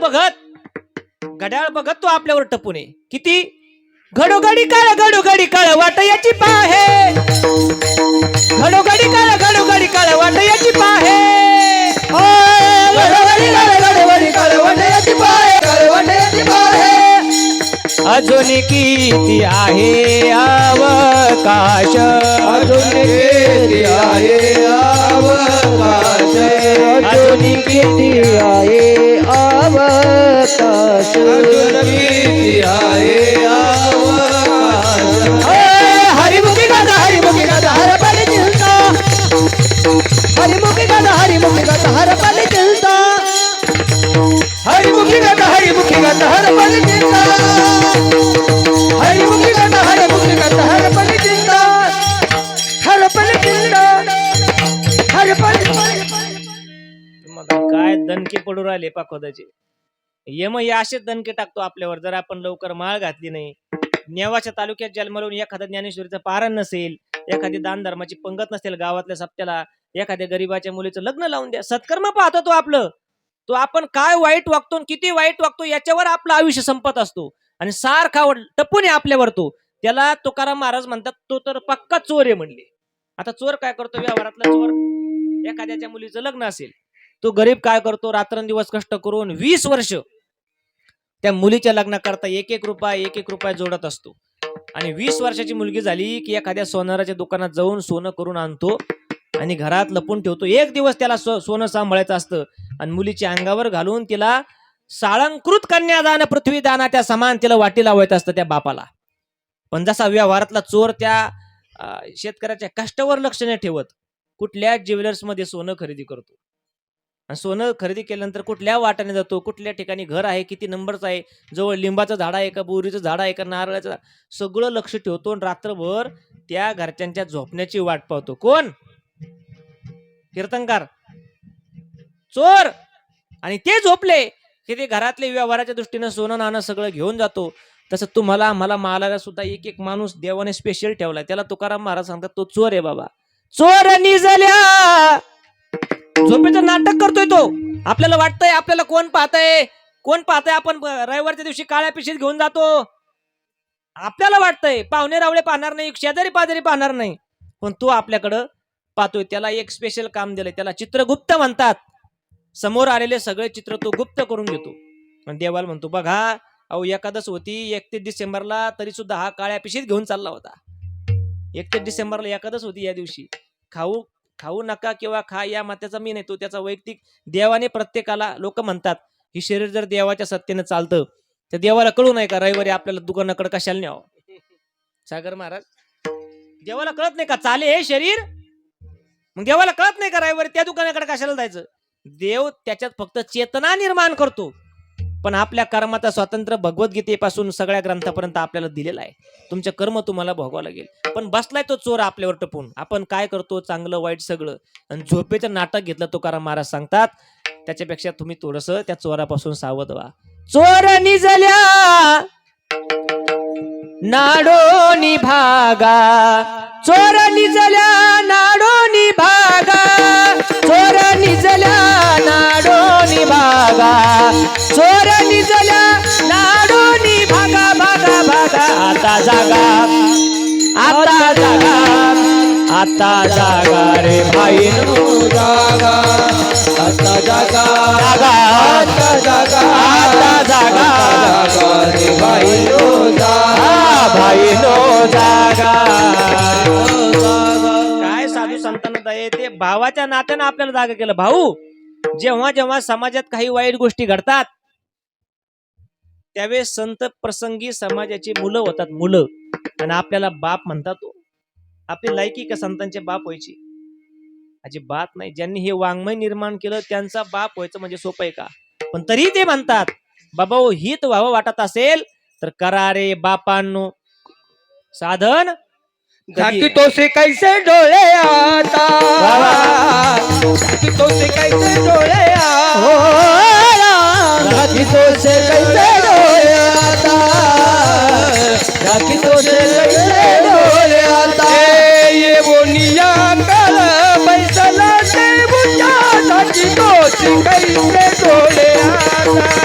बघत तो आपल्यावर टपून आहे. किती? घडोघडी काळ वाट याची पाहे. घडोघडी काळ वाट याची पाहे. अजून किती आहे अवकाश. अजून किती आहे अवकाश. अजून किती आहे अवकाश. अजून किती आहे अवकाश. हरिमुखी गाता हरपली चिंता. हरिमुखी गाता हरपली चिंता. हरिमुखी गाता हरपली चिंता. हरिमुखी गाता हरपली चिंता. हरपली चिंता. हरपली. काय दणके पडू राहिले पाखोदाचे. यम हे असेच दणके टाकतो आपल्यावर जर आपण लवकर माळ घातली नाही. नेवाच्या तालुक्यात जन्मलून एखादा ज्ञानेश्वरीचं पारण नसेल, एखादी दान धर्माची पंगत नसेल गावातल्या सप्त्याला, एखाद्या गरीबाच्या मुलीचं लग्न लावून द्या. सत्कर्म पाहतो तो आपलं. तो आपण काय वाईट वागतो, किती वाईट वागतो याच्यावर आपलं आयुष्य संपत असतो. आणि सारखा टपून आहे आपल्यावर तो. त्याला तुकाराम महाराज म्हणतात तो तर पक्का चोर आहे म्हणले. आता चोर काय करतो? व्यवहारातला चोर. एखाद्याच्या मुलीचं लग्न असेल, तो गरीब काय करतो? रात्रंदिवस कष्ट करून 20 वर्ष त्या मुलीच्या लग्नाकरता एक एक रुपया जोडत असतो. आणि 20 वर्षाची मुलगी झाली की एखाद्या सोनाराच्या दुकानात जाऊन सोनं करून आणतो आणि घरात लपून ठेवतो. एक दिवस त्याला सोनं सांभाळायचं असतं आणि मुलीच्या अंगावर घालून तिला साळंकृत कन्यादान पृथ्वीदानाच्या समान तिला वाटी लावायचं असतं त्या बापाला. पण जसा व्यवहारातला चोर त्या शेतकऱ्याच्या कष्टावर लक्ष नाही ठेवत, कुठल्या ज्वेलर्स मध्ये सोनं खरेदी करतो. आणि सोनं खरेदी केल्यानंतर कुठल्या वाटाने जातो, कुठल्या ठिकाणी घर आहे, किती नंबरचं आहे, जवळ लिंबाचं झाड आहे का, बोरीचं झाड आहे का, नारळाचं, सगळं लक्ष ठेवतो. आणि रात्रभर त्या घरच्यांच्या झोपण्याची वाट पाहतो. कोण? कीर्तनकार, चोर. आणि ते झोपले की ते घरातले व्यवहाराच्या दृष्टीनं सोनं नाणं सगळं घेऊन जातो. तसं तुम्हाला मला मालाला सुद्धा एक एक माणूस देवाने स्पेशल ठेवलाय. त्याला तुकाराम महाराज सांगतात तो चोर आहे बाबा. चोर निजल्या. झोपेचं नाटक करतोय तो. आपल्याला वाटतंय आपल्याला कोण पाहतंय. आपण रविवारच्या दिवशी काळ्या पिशीत घेऊन जातो. आपल्याला वाटतंय पाहुणे रावळे पाहणार नाही, शेजारी पाजारी पाहणार नाही, पण तो आपल्याकडं पाहतोय. त्याला एक स्पेशल काम दिलंय. त्याला चित्रगुप्त म्हणतात. समोर आलेले सगळे चित्र तो गुप्त करून घेतो. आणि देवाला म्हणतो बघा अहो एकादश होती 31 डिसेंबरला, तरी सुद्धा हा काळ्या पिशीत घेऊन चालला होता. 31 डिसेंबरला एकादश होती. या दिवशी खाऊ नका किंवा खा या मताचा मी नाही, तो त्याचा वैयक्तिक. देवाने प्रत्येकाला, लोक म्हणतात ही शरीर जर देवाच्या सत्तेने चालतं तर देवाला कळू नाही का रविवारी आपल्याला दुकानाकडे कशाला न्यावं? सागर महाराज, देवाला कळत नाही का चाले हे शरीर? मग देवाला कळत नाही का रविवारी त्या दुकानाकडे कशाला जायचं? देव त्याच्यात फक्त चेतना निर्माण करतो. पण आपल्या कर्माचा स्वातंत्र्य भगवद्गीतेपासून सगळ्या ग्रंथापर्यंत आपल्याला दिलेला आहे. तुमचे कर्म तुम्हाला भोगावं लागेल. पण बसलाय तो चोर आपल्यावर टपून. आपण काय करतो? चांगलं वाईट सगळं. आणि झोपेचं नाटक घेतलं तुकाराम महाराज सांगतात. त्याच्यापेक्षा तुम्ही थोडंसं त्या चोरापासून सावध व्हा. चोर निजल्या नाडोनी भागा. चोर निजल्या नाडोनी भागा. चोर निजल्या नाडोनी भागा. चोर निजल्या नाडोनी भागा. भागा भागा. आता जागा, आता जागा, आता जागा रे भाईनो जागा. आता जागा. जागा. आता जागा. आता जागा. जागा रे भाईनो जागा. भाईनो जागा. काय साधू संतांना दये, ते भावाच्या नात्यानं आपल्याला जागा केलं. भाऊ, जेव्हा जेव्हा समाजात काही वाईट गोष्टी घडतात त्यावेळेस संत प्रसंगी समाजाची मुलं होतात, मुलं, आणि आपल्याला बाप म्हणतात. तो आपली लायकी का संतांचे बाप व्हायची? अजिबात नाही. ज्यांनी हे वाङ्मय निर्माण केलं त्यांचा बाप व्हायचं म्हणजे सोपं आहे का? पण तरी ते म्हणतात, बाबा हो, हित व्हावं वाटत असेल तर करा रे बापांनो साधन. झाकी तो से कैसे डोळे आता, झाकी तो से कैसे डोळे झाकी तो से कैसे डोळे आता, झाकी तो से कैसे डोळे आता, ये बोनिया कल बैसला से बुझा, झाकी तो से कैसे डोळे आता,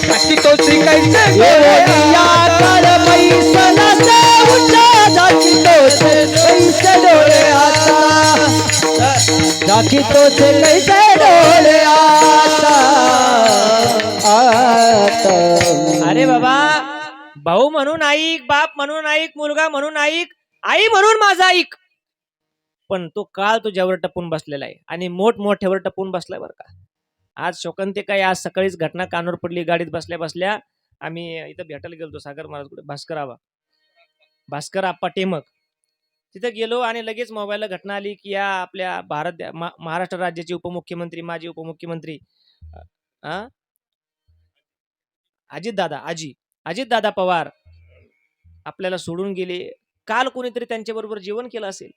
झाकी तो से कैसे बोनिया कल बैसला से बुझा, झाकी तो से कैसे डोळे आता, झाकी तो से कैसे डोळे आता, आता. अरे बाबा, भाऊ म्हणून ऐक, बाप म्हणून ऐक, मुलगा म्हणून ऐक, आई म्हणून माझा ऐक. पण तो काळ तुझ्यावर टपून बसलेला आहे आणि मोठमोठ्यावर टपून बसलाय बरं का. आज शोकंते काय, आज सकाळीच घटना कानावर पडली. गाडीत बसल्या बसल्या आम्ही इथं भेटायला गेलो सागर महाराज कुठे, भास्कर आप्पा टेमक. तिथं गेलो आणि लगेच मोबाईलला घटना आली की या आपल्या महाराष्ट्र राज्याचे उपमुख्यमंत्री, माजी उपमुख्यमंत्री अजितदादा पवार आपल्याला सोडून गेले. काल कोणीतरी त्यांच्याबरोबर जेवण केलं असेल,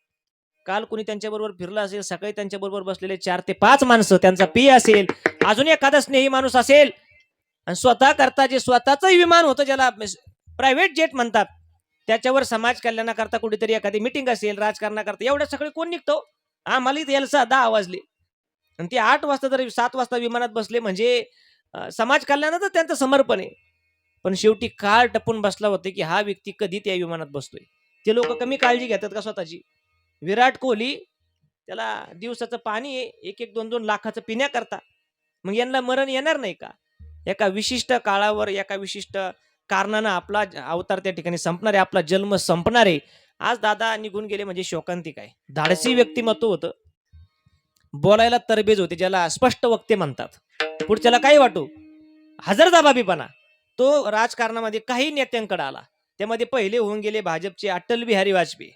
काल कोणी त्यांच्याबरोबर फिरलं असेल, सकाळी त्यांच्याबरोबर बसलेले 4 ते 5 माणसं, त्यांचा पी असेल, अजून एखादा स्नेही माणूस असेल, आणि स्वतः करता जे स्वतःचं विमान होतं ज्याला प्रायव्हेट जेट म्हणतात, त्याच्यावर समाज कल्याणाकरता कुठेतरी एखादी मिटिंग असेल, राजकारणाकरता, एवढ्या सगळे कोण निघतो? आम्हाला इथे यायला 10 वाजले आणि ते 8 वाजता जर 7 वाजता विमानात बसले म्हणजे समाज कल्याणाचं त्यांचं समर्पण आहे. पण शेवटी काळ टपून बसला होता की हा व्यक्ती कधी त्या विमानात बसतोय. ते लोक कमी काळजी घेतात का स्वतःची? विराट कोहली, त्याला दिवसाचं पाणी 1-1, 2-2 लाखाचं पिण्याकरता, मग यांना मरण येणार नाही का? एका विशिष्ट काळावर, एका विशिष्ट कारणानं आपला अवतार त्या ठिकाणी संपणार आहे, आपला जन्म संपणार आहे. आज दादा निघून गेले म्हणजे शोकांतिक आहे. धाडसी व्यक्तिमत्व होतं, बोलायला तरबेज होते, ज्याला स्पष्ट वक्ते म्हणतात, पुढच्याला काही वाटू, हजरजबाबीपणा. तो राजकारणामध्ये काही नेत्यांकडे आला, त्यामध्ये पहिले होऊन गेले भाजपचे अटल बिहारी वाजपेयी.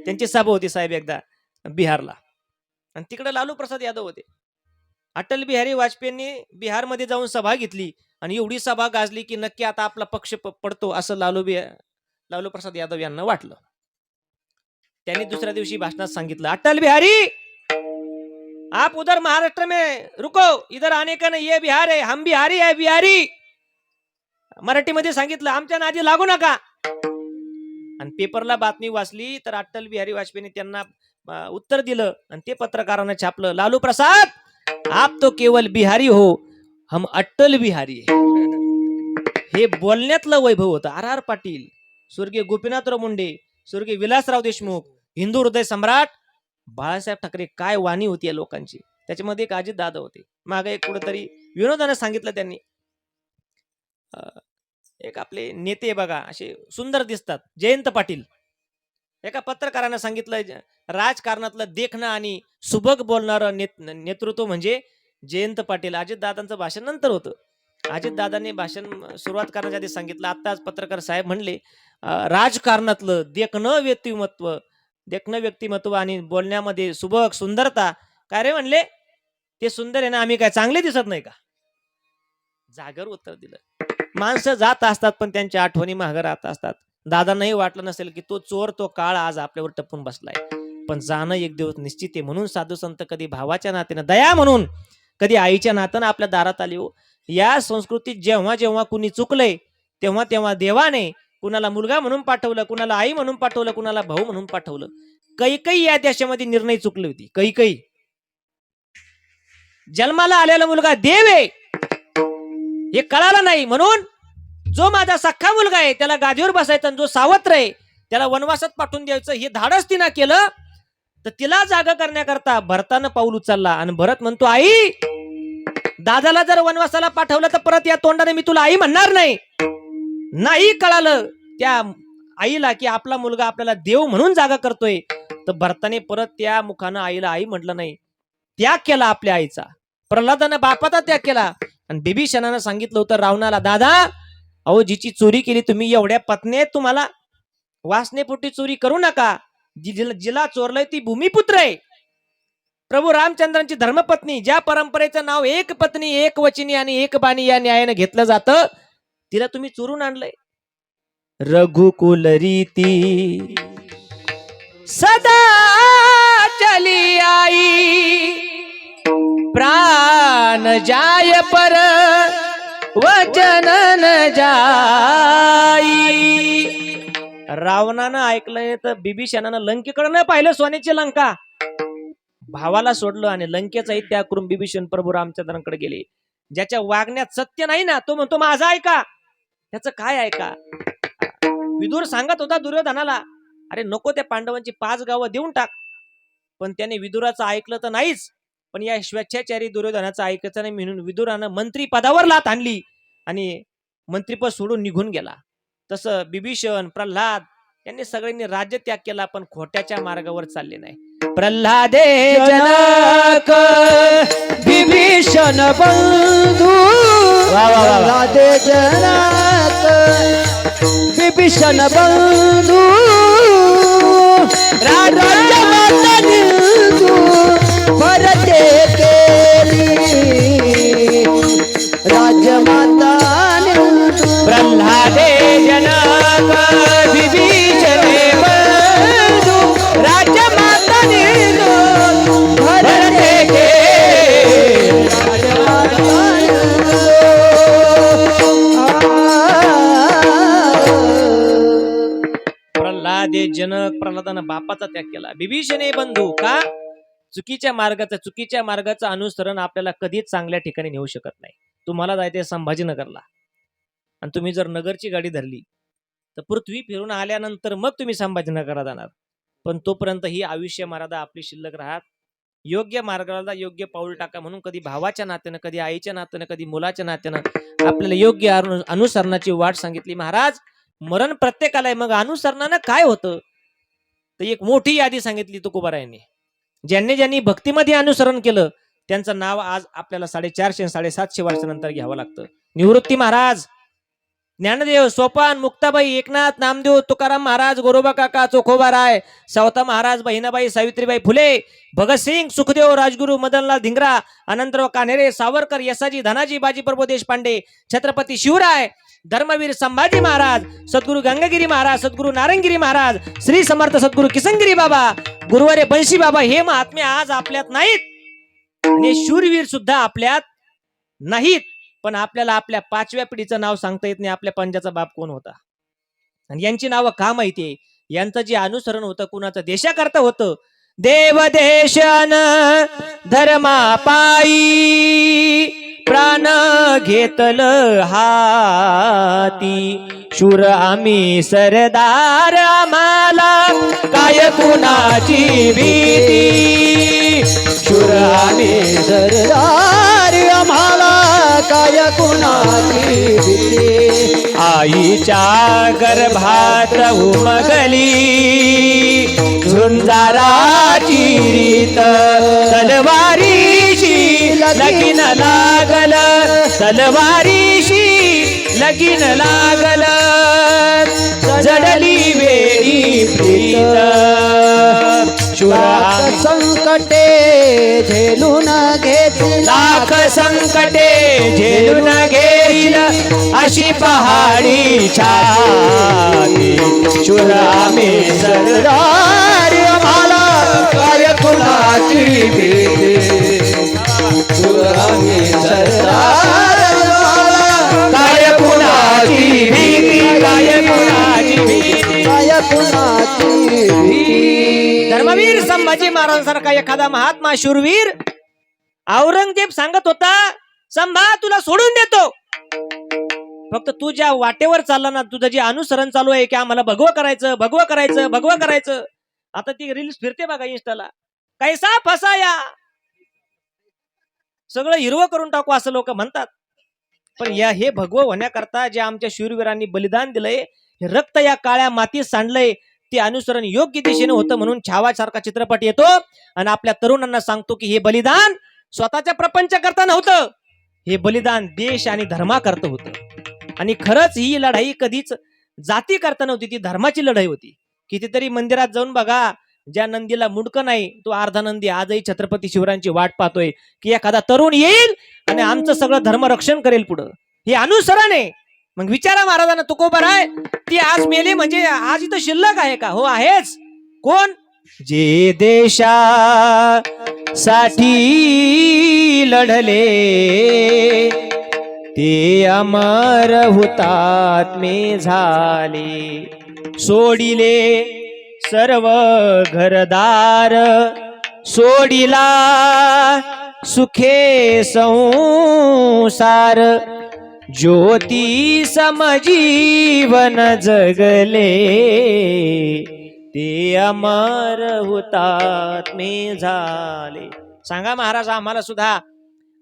त्यांची सभा होती साहेब एकदा बिहारला, आणि तिकडे लालू प्रसाद यादव होते. अटल बिहारी वाजपेयींनी बिहारमध्ये जाऊन सभा घेतली आणि एवढी सभा गाजली की नक्की आता आपला पक्ष पडतो असं लालू प्रसाद यादव यांना वाटलं. त्यांनी दुसऱ्या दिवशी भाषणात सांगितलं, अटल बिहारी आप उधर महाराष्ट्र में रुको, इधर आने का नहीं, ये बिहार है, हम बिहारी है, बिहारी. मराठीमध्ये सांगितलं, आमच्या नादी लागू नका. आणि पेपरला बातमी वाचली तर अटल बिहारी वाजपेयींनी त्यांना उत्तर दिलं आणि ते पत्रकारांना छापलं, लालू प्रसाद आप तो केवल बिहारी हो, हम अटल बिहारी है. हे बोलण्यातलं वैभव होतं. R.R. पाटील, स्वर्गीय गोपीनाथराव मुंडे, स्वर्गीय विलासराव देशमुख, हिंदू हृदय सम्राट बाळासाहेब ठाकरे, काय वाणी होती या लोकांची. त्याच्यामध्ये एक अजितदादा होते. मागे एक कुठेतरी विनोदानं सांगितलं त्यांनी, एक आपले नेते बघा असे सुंदर दिसतात, जयंत पाटील. एका पत्रकारानं सांगितलं, राजकारणातलं देखणं आणि सुबक बोलणारं नेतृत्व म्हणजे जयंत पाटील. अजितदादांचं भाषण नंतर होतं. अजितदादांनी भाषण सुरुवात करण्याच्या आधी सांगितलं, आत्ताच पत्रकार साहेब म्हणले, राजकारणातलं देखणं व्यक्तिमत्व आणि बोलण्यामध्ये सुबक सुंदरता, काय रे म्हणले, ते सुंदर आहे ना, आम्ही काय चांगले दिसत नाही का? जागर उत्तर दिलं. माणसं जात असतात पण त्यांच्या आठवणी मागे राहत असतात. दादांनाही वाटलं नसेल की तो चोर, तो काळ आज आपल्यावर टपून बसलाय, पण जाणं एक दिवस निश्चित आहे. म्हणून साधू संत कधी भावाच्या नात्यानं, दया म्हणून, कधी आईच्या नात्यानं आपल्या दारात आली हो. या संस्कृतीत जेव्हा जेव्हा कुणी चुकलंय तेव्हा तेव्हा देवाने कुणाला मुलगा म्हणून पाठवलं, कुणाला आई म्हणून पाठवलं, कुणाला भाऊ म्हणून पाठवलं. कैकई या देशामध्ये निर्णय चुकली होती. कैकई जन्माला आलेला मुलगा देव आहे हे कळालं नाही, म्हणून जो माझा सख्खा मुलगा आहे त्याला गादीवर बसायचं, आणि जो सावत्र आहे त्याला वनवासात पाठवून द्यायचं, हे धाडस तिनं केलं. तर तिला जागा करण्याकरता भरतानं पाऊल उचलला, आणि भरत म्हणतो, आई, दादाला जर वनवासाला पाठवलं तर परत या तोंडाने मी तुला आई म्हणणार नाही. नाही कळालं त्या आईला की आपला मुलगा आपल्याला देव म्हणून जागा करतोय, तर भरताने परत त्या मुखानं आईला आई म्हटलं नाही, त्याग केला आपल्या आईचा. प्रल्हादानं बापाचा त्याग केला, आणि बिभीषणानं सांगितलं होतं रावणाला, दादा अहो जिची चोरी केली तुम्ही, एवढ्या पत्नी आहेत तुम्हाला, वासनेपोटी चोरी करू नका. जिला चोरलंय ती भूमिपुत्र आहे, प्रभू रामचंद्रांची धर्मपत्नी. ज्या परंपरेचं नाव एक पत्नी एक वचनी आणि एक बाणी या न्यायाने घेतलं जातं, तिला तुम्ही चोरून आणलंय. रघुकुल रीती सदा चली आई, प्राण जाय पर वचन न जाई. रावणानं ऐकलंय तर बिभीषणानं लंकेकडे न पाहिलं, सोन्याची लंका. भावाला सोडलं आणि लंकेचाही त्याग करून बिभीषण प्रभू रामचंद्रांकडे गेले. ज्याच्या वागण्यात सत्य नाही ना, तो म्हणतो माझा ऐका, त्याचं काय ऐका. विदुर सांगत होता दुर्योधनाला, अरे नको त्या पांडवांची 5 गावं देऊन टाक. पण त्याने विदुराचं ऐकलं तर नाहीच, पण या स्वेच्छाचारी दुर्योधनाचं ऐकायचं नाही म्हणून विदुरानं मंत्री पदावर लाथ आणली आणि मंत्रीपद सोडून निघून गेला. तसं बिभीषण, प्रल्हाद यांनी सगळ्यांनी राज्य त्याग केला, पण खोट्याच्या मार्गावर चालले नाही. प्रल्हादे जनक विभीषण बंधू, राधे जनक विभीषण बंधू, राज्यमाता निंदू भरते केली, राज्यमाता निंदू. प्रल्हादे जनक विभीषण बंधू, राज्यमाता निंदू भरते केली, राज्यमाता निंदू. प्रल्हादे जनक, प्रल्हादानं बापाचा त्याग केला. विभीषणे बंधू का? चुकीच्या मार्गाचं अनुसरण आपल्याला कधीच चांगल्या ठिकाणी नेऊ शकत नाही. तुम्हाला जायचंय संभाजीनगरला आणि तुम्ही जर नगरची गाडी धरली तर पृथ्वी फिरून आल्यानंतर मग तुम्ही संभाजीनगरला जाणार. पण तोपर्यंत ही आयुष्य मर्यादा आपली शिल्लक राहत. योग्य मार्गाला योग्य पाऊल टाका म्हणून कधी भावाच्या नात्यानं, कधी आईच्या नात्यानं, कधी मुलाच्या नात्यानं आपल्याला योग्य अनुसरणाची वाट सांगितली. महाराज मरण प्रत्येकाला आहे, मग अनुसरणानं काय होतं तर एक मोठी यादी सांगितली तुकोबारायांनी. ज्यांनी भक्तीमध्ये अनुसरण केलं त्यांचं नाव आज आपल्याला 450 750 वर्षानंतर घ्यावं लागतं. निवृत्ती महाराज, ज्ञानदेव, सोपान, मुक्ताबाई, एकनाथ, नामदेव, तुकाराम महाराज, गोरोबा काका, चोखोबाराय, सावता महाराज, बहिणाबाई, सावित्रीबाई फुले, भगतसिंग, सुखदेव, राजगुरू, मदनलाल धिंगरा, अनंतराव कान्हेरे, सावरकर, यसाजी, धनाजी, बाजीप्रभू देशपांडे, छत्रपती शिवराय, धर्मवीर संभाजी महाराज, सद्गुरू गंगागिरी महाराज, सद्गुरू नारायणगिरी महाराज, श्री समर्थ सद्गुरू किसनगिरी बाबा, गुरुवारे बंशी बाबा, हे महात्मे आज आपल्यात नाहीत आणि शूरवीर सुद्धा आपल्यात नाहीत. पण आपल्याला आपल्या 5व्या पिढीचं नाव सांगता येत नाही, आपल्या पंजाचा बाप कोण होता. आणि यांची नावं का माहितीये? यांचं जे अनुसरण होतं कुणाचं? देशाकरता होतं. देव देशन धर्मा पायी प्राण घेतलं हाती, शूर आम्ही सरदार आम्हाला काय कुणाची भीती, शूर आम्ही सरदार आम्हाला काय कुणाची भीती. आईच्या गर्भात उमगली झुंजाराची रीत, तलवारीशी लगीन लागल, तलवारीशी लगीन लागल, जडली वेळी प्रीत. लाख संकटे झेलून घेतील, लाख संकटे झेलून घेईल अशी पहाडी छाती, शूर आम्ही सरदार आम्हाला काय कुणाची भीती. शूर आम्ही सरदार आम्हाला काय कुणाची भीती, काय कुणाची भीती, काय कुणाची भीती. धर्मवीर संभाजी महाराजांसारखा एखादा महात्मा शूरवीर औरंगजेब सांगत होता, संभा तुला सोडून देतो, फक्त तू ज्या वाटेवर चालला ना, तुझं जे अनुसरण चालू आहे की आम्हाला भगवं करायचं, भगवं करायचं, भगवं करायचं. आता ती रील्स फिरते बघा इंस्टाला, कैसा फसाया, सगळं हिरवं करून टाकू असं लोक म्हणतात. पण हे भगवं होण्याकरता जे आमच्या शूरवीरांनी बलिदान दिलंय, हे रक्त या काळ्या मातीत सांडलंय, ते अनुसरण योग्य दिशेने होतं म्हणून छावा सारखा चित्रपट येतो आणि आपल्या तरुणांना सांगतो की हे बलिदान स्वतःच्या प्रपंच करता नव्हतं, हे बलिदान देश आणि धर्माकरता होतं. आणि खरंच ही लढाई कधीच जाती करता नव्हती, ती धर्माची लढाई होती. कितीतरी मंदिरात जाऊन बघा, ज्या नंदीला मुंडकं नाही तो अर्धा नंदी आजही छत्रपती शिवरायांची वाट पाहतोय की एखादा तरुण येईल आणि आमचं सगळं धर्मरक्षण करेल पुढं. हे अनुसरण आहे. मग विचारा महाराजांना, तुकोबाराय ती आज मेली म्हणजे आज इथं शिल्लक आहे का? हो आहेच. कोण? जे देशासाठी लढले ते अमर हुतात्मे झाले. सोडिले सर्व घरदार, सोडिला सुखे संसार, ज्योती समजीवन जगले ते अमर हुतात्मे झाले. सांगा महाराज,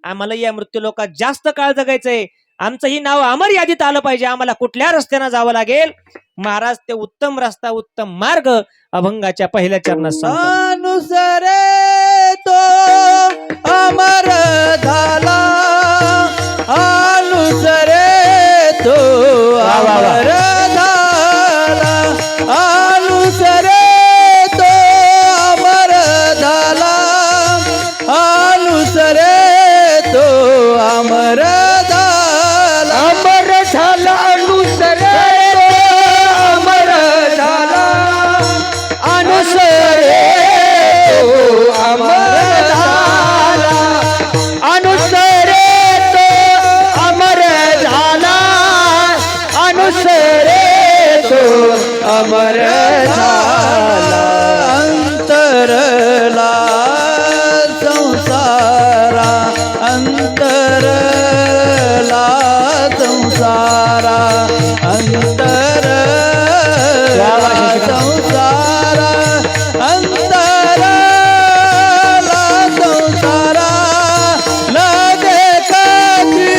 आम्हाला या मृत्यू लोकात जास्त काळ जगायचंय. आमचंही नाव अमर यादीत आलं पाहिजे. आम्हाला कुठल्या रस्त्यानं जावं लागेल? महाराज ते उत्तम रस्ता, उत्तम मार्ग अभंगाच्या पहिल्या चरणात सांगतात. अनुसरे तो अमर झाला, अनुसरे तो अमर झाला, अनुसरे तो अमर झाला, अनुसरे तो अमर झाला, अमर झाला, अनुसरे अमर झाला, अनुसरे तो अमर झाला, अनुसरे तो अमर झाला, अनुसरे तो अमर झाला. अंतरला संसारा, अंतरला संसारा, अंतरला संसारा, अंतरला संसारा, न देखती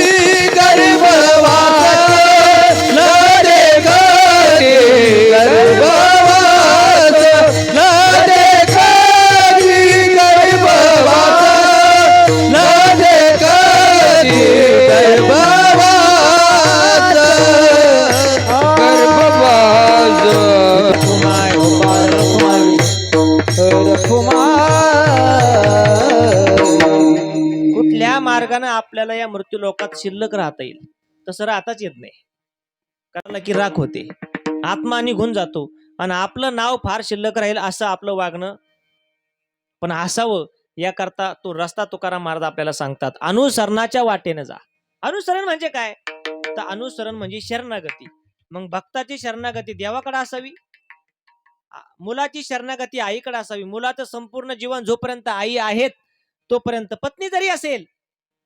गर्भवास, न देखती गर्भवास, न देखती गर्भवास, न देखती गर्भवास, गर्भवास कुठल्या मार्गाने आपल्याला या मृत्यू लोकात शिल्लक राहता येईल तसं राहताच येत नाही. कारण की राख होते, आत्मा निघून जातो आणि आपलं नाव फार शिल्लक राहील असं आपलं वागणं पण असावं याकरता तो रस्ता तुकाराम महाराज आपल्याला सांगतात. अनुसरणाच्या वाटेने जा. अनुसरण म्हणजे काय? तर अनुसरण म्हणजे शरणागती. मग भक्ताची शरणागती देवाकडे असावी, मुलाची शरणागती आईकडे असावी. मुलाचं संपूर्ण जीवन जोपर्यंत आई आहेत तोपर्यंत, पत्नी जरी असेल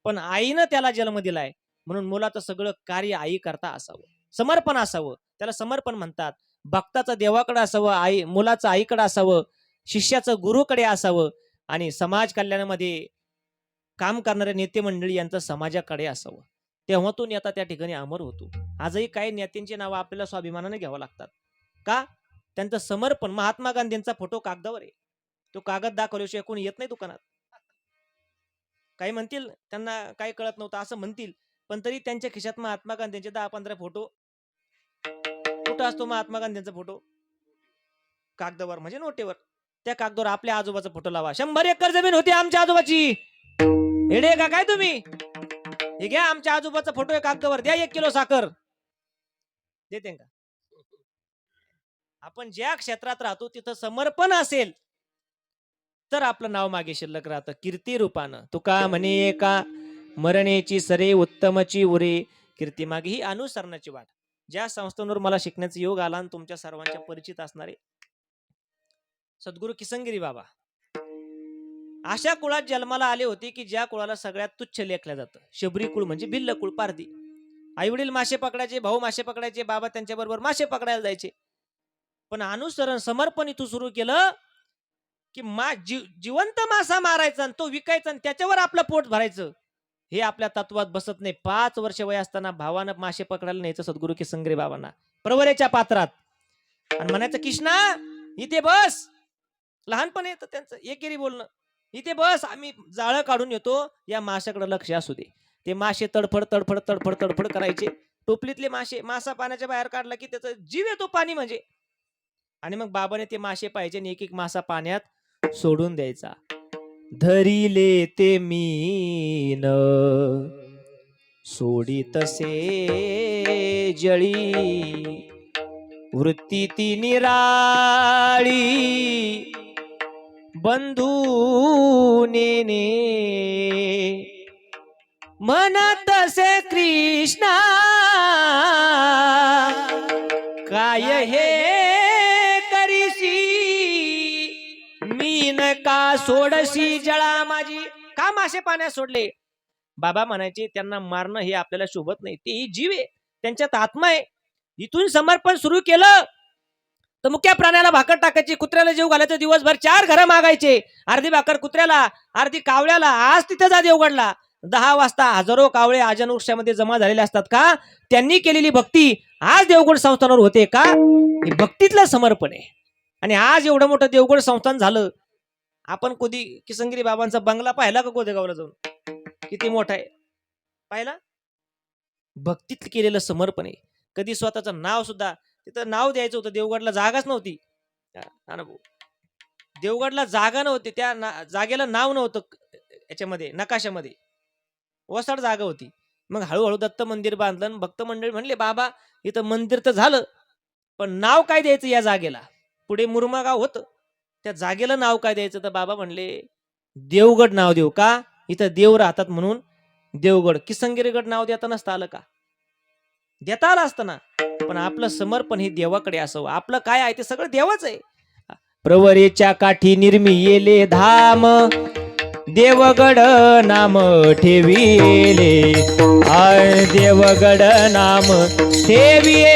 पण आईनं त्याला जन्म दिलाय म्हणून मुलाचं सगळं कार्य आई करता असावं, समर्पण असावं. त्याला समर्पण म्हणतात. भक्ताचं देवाकडे असावं, आई मुलाचं आईकडे असावं, शिष्याचं गुरुकडे असावं आणि समाज कल्याणामध्ये काम करणारे नेते मंडळी यांचं समाजाकडे असावं. तेव्हा तो नेता त्या ठिकाणी अमर होतो. आजही काही नेत्यांची नावं आपल्याला स्वाभिमानाने घ्यावं लागतात. का? त्यांचं समर्पण. महात्मा गांधींचा फोटो कागदावर आहे, तो कागद दाखवल्याशिवाय कोणी येत नाही दुकानात. काही म्हणतील त्यांना काही कळत नव्हतं असं म्हणतील, पण तरी त्यांच्या खिशात महात्मा गांधींचे 10-15 फोटो. कुठं असतो महात्मा गांधींचा फोटो? कागदावर म्हणजे नोटेवर. त्या कागदावर आपल्या आजोबाचा फोटो लावा. 100 एकर जमीन होती आमच्या आजोबाची. हेडे का काय तुम्ही? हे घ्या आमच्या आजोबाचा फोटो आहे कागदावर, द्या 1 किलो साखर. देते का? आपण ज्या क्षेत्रात राहतो तिथं समर्पण असेल तर आपलं नाव मागे शिल्लक राहतं कीर्ती रूपानं. तुका म्हणे का मरणेची सरे उत्तमची उरे, कीर्ती मागे ही अनुसरणाची वाट. ज्या संस्थांवर मला शिकण्याचा योग आला आणि तुमच्या सर्वांच्या परिचित असणारे सद्गुरू किसनगिरी बाबा अशा कुळात जन्माला आले होते की ज्या कुळाला सगळ्यात तुच्छ लेखलं जातं. शबरी कुळ म्हणजे भिल्ल कुळ, पारधी. आई वडील मासे पकडायचे, भाऊ मासे पकडायचे, बाबा त्यांच्या बरोबर मासे पकडायला जायचे. पण अनुसरण समर्पण इथं सुरू केलं की जिवंत मासा मारायचा आणि तो विकायचा आणि त्याच्यावर आपलं पोट भरायचं. हे आपल्या तत्वात बसत नाही. 5 वर्ष वय असताना भावानं मासे पकडायला न्यायचं सद्गुरू किसनगिरी बाबांना प्रवरेच्या पात्रात आणि म्हणायचं, कृष्णा इथे बस. लहानपण येतं त्यांचं एकेरी बोलणं, इथे बस, आम्ही जाळं काढून येतो, या माशाकडे लक्ष असू दे. ते मासे तडफड तडफड तडफड तडफड करायचे. टोपलीतले मासा पाण्याच्या बाहेर काढला की त्याचा जीव येतो पाणी म्हणजे. आणि मग बाबाने ते मासे पाहिजे आणि एक एक मासा पाण्यात सोडून द्यायचा. धरिले ते मीन सोडी तसे जळी, वृत्ती ती निराळी बंधू नेने, म्हणत से कृष्णा काय हे करीसी, मीन का सोडसी जळा माझी. का मासे पाण्यात सोडले? बाबा म्हणायचे त्यांना मारणं हे आपल्याला शोभत नाही, तेही जीव आहे, त्यांच्यात आत्मा आहे. इथून समर्पण सुरू केलं तर मुक्या प्राण्याला भाकर टाकायची, कुत्र्याला जीव घालायचं, दिवसभर 4 घरं मागायचे, अर्धी भाकर कुत्र्याला अर्धी कावळ्याला. आज तिथे जा देवगडला 10 वाजता हजारो कावळे आजन वृक्षामध्ये जमा झालेले असतात. का? त्यांनी केलेली भक्ती आज देवगड संस्थानावर होते का? हे भक्तीतलं समर्पण आहे. आणि आज एवढं मोठं देवगड संस्थान झालं. आपण कधी किसनगिरी बाबांचा बंगला पाहिला का गोदेगावला जाऊन? किती मोठा आहे पाहिला? भक्तीत केलेलं समर्पण आहे. कधी स्वतःचं नाव सुद्धा तिथं नाव द्यायचं होतं, देवगडला जागाच नव्हती. देवगडला जागा नव्हती, त्या जागेला नाव नव्हतं याच्यामध्ये नकाशामध्ये, वसाड जागा होती. मग हळूहळू दत्त मंदिर बांधलं. भक्त मंडळी म्हणले बाबा इथं मंदिर तर झालं पण नाव काय द्यायचं या जागेला? पुढे मुरमागाव होतं, त्या जागेला नाव काय द्यायचं? तर बाबा म्हणले देवगड नाव देऊ. का? इथं देव राहतात म्हणून देवगड. किसनगिरीगड नाव देता नसतं आलं का? देता आलं असतं ना. पण आपलं समर्पण हे देवाकडे असावं. आपलं काय आहे ते सगळं देवाच आहे. प्रवरेच्या काठी निर्मियेले धाम, देवगड नाम ठेविले, देवगड नाम ठेविले,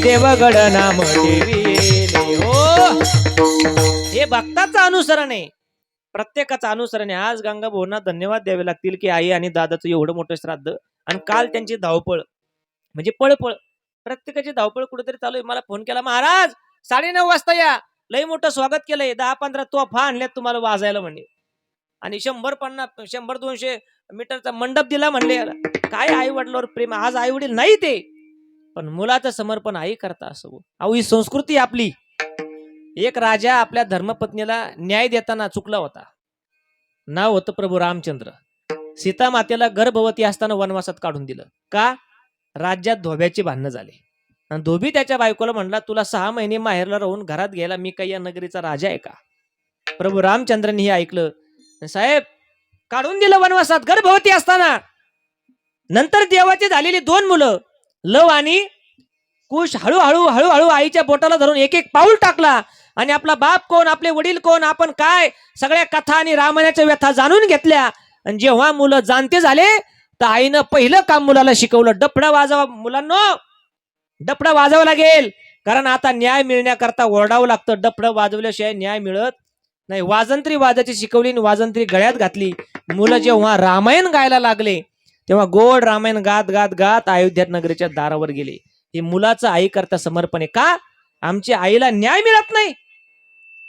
देवगड नाम ठेविले. हो, हे भक्ताचं अनुसरण आहे, प्रत्येकाचं अनुसरण आहे. आज गंगा भाऊंना धन्यवाद द्यावे लागतील की आई आणि दादाचं एवढं मोठं श्राद्ध, आणि काल त्यांची धावपळ म्हणजे पळपळ, प्रत्येकाची धावपळ कुठेतरी चालू आहे. मला फोन केला, महाराज 9:30 वाजता या, लय मोठं स्वागत केलंय, 10-15 तोफा आणल्यात तुम्हाला वाजायला म्हणे, आणि 100-200 मीटरचा मंडप दिला म्हणले. काय आई वडिलांवर प्रेम. आज आई वडील नाही ते, पण मुलाचं समर्पण आई करता असावं. अहो ही संस्कृती आपली. एक राजा आपल्या धर्मपत्नीला न्याय देताना चुकला होता. नाव होतं प्रभू रामचंद्र. सीता मातेला गर्भवती असताना वनवासात काढून दिलं. का? राज्यात धोब्याची भांडणं झाली, आणि धोबी त्याच्या बायकोला म्हणला तुला 6 महिने माहेरला राहून घरात घ्यायला मी काही या नगरीचा राजा आहे का? प्रभू रामचंद्रांनी हे ऐकलं, साहेब काढून दिलं वनवासात गर्भवती असताना. नंतर देवाची झालेली 2 मुलं लव आणि कुश हळूहळू हळूहळू आईच्या बोटाला धरून एक एक पाऊल टाकला, आणि आपला बाप कोण, आपले वडील कोण, आपण काय, सगळ्या कथा आणि रामायणाच्या व्यथा जाणून घेतल्या. आणि जेव्हा मुलं जाणते झाले तर आईनं पहिलं काम मुलाला शिकवलं, डफडा वाजवा. मुलांनो डफडा वाजवावं लागेल, कारण आता न्याय मिळण्याकरता ओरडावं लागतं. डफडं वाजवल्याशिवाय न्याय मिळत नाही. वाजंत्री वाजायची शिकवली आणि वाजंत्री गळ्यात घातली. मुलं जेव्हा रामायण गायला लागले तेव्हा गोड रामायण गात गात गात अयोध्या नगरीच्या दारावर गेले. हे मुलाचं आई करता समर्पण आहे. का? आमच्या आईला न्याय मिळत नाही,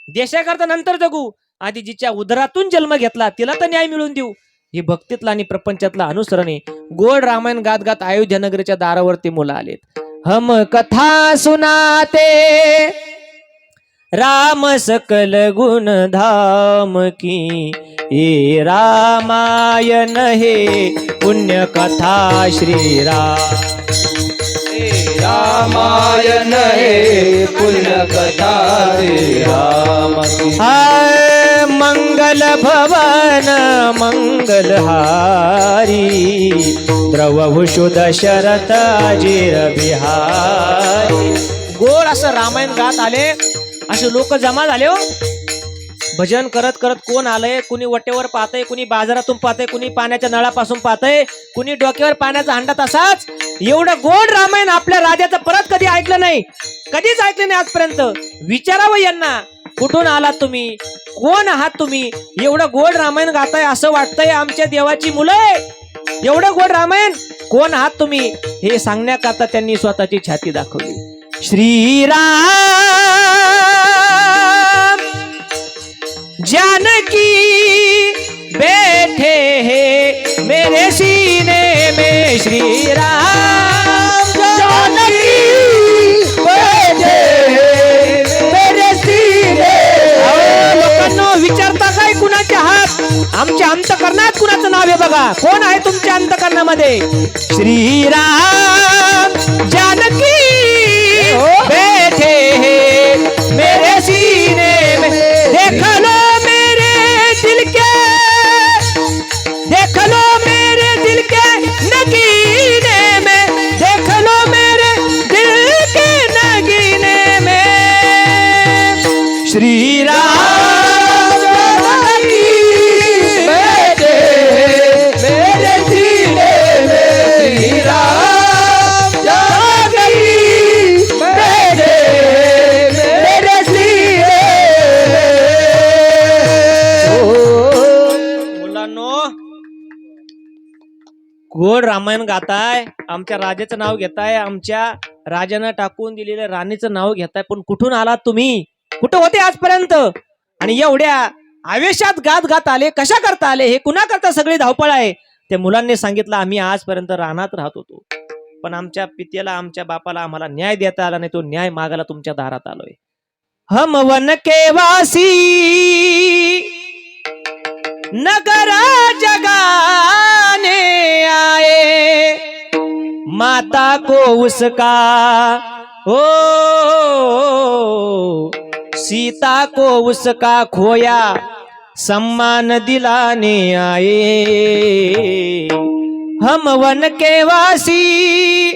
देशाकरता नंतर जगू, आधी जिच्या उदरातून जन्म घेतला तिला तर न्याय मिळवून देऊ. हे भक्तीतला आणि प्रपंचातला अनुसरण आहे. गोड रामायण गात गात अयोध्या नगरीच्या दारावरती मुलं आलेत. हम कथा सुनाते राम सकल गुण धाम की, हे रामायण हे पुण्य कथा श्रीराम, रामायण हे पुण्य कथा राम की. मंगल भवन मंगलहारी, द्रवभूषु दशरथ अजिर बिहारी. गोड असं रामायण गात आले, असे लोक जमा झाले हो. भजन करत करत कोण आलंय, कुणी वटेवर पाहतय, कुणी बाजारातून पाहतय, कुणी पाण्याच्या नळापासून पाहतय, कुणी डोक्यावर पाण्याचा हंडा. तसाच एवढं गोड रामायण आपल्या राजाचं परत कधी ऐकलं नाही, कधीच ऐकलं नाही आजपर्यंत. विचारावं यांना, कुठून आलात तुम्ही, कोण आहात तुम्ही, एवढं गोड रामायण गाताय असं वाटतंय आमच्या देवाची मुलं आहे. एवढं गोड रामायण, कोण आहात तुम्ही हे सांगण्याकरता त्यांनी स्वतःची छाती दाखवली. श्रीराम जानकी बैठे हैं मेरे अंतकरणात कुणाचं नाव आहे बघा. कोण आहे तुमच्या अंतकरणामध्ये? श्रीराम जानकी बैठे हैं मेरे सीने में, देख लो मेरे दिल के, देख लो मेरे दिल के नगीने में, देख लो मेरे दिल के नगीने में, श्री राम जानकी बैठे मेरे सीने में, श्री राम जानकी बैठे मेरे सीने में. मुलांनो, गोड रामायण गाताय, आमच्या राजाचं नाव घेताय, आमच्या राजानं टाकून दिलेल्या राणीचं नाव घेताय, पण कुठून आलात तुम्ही? कुठं होते आजपर्यंत? आणि एवढ्या आवेशात गात गात आले, कशा करता आले? हे कुणा करता सगळी धावपळ आहे? त्या मुलांनी सांगितलं आम्ही आजपर्यंत रानात राहत होतो, पण आमच्या पित्याला, आमच्या बापाला आम्हाला न्याय देता आला नाही, तो न्याय मागायला तुमच्या दारात आलोय. हम वन के वासी नगरा जगाने आए, माता को उसका ओ सीता को उसका खोया सम्मान दिलाने आए. हम वन के वासी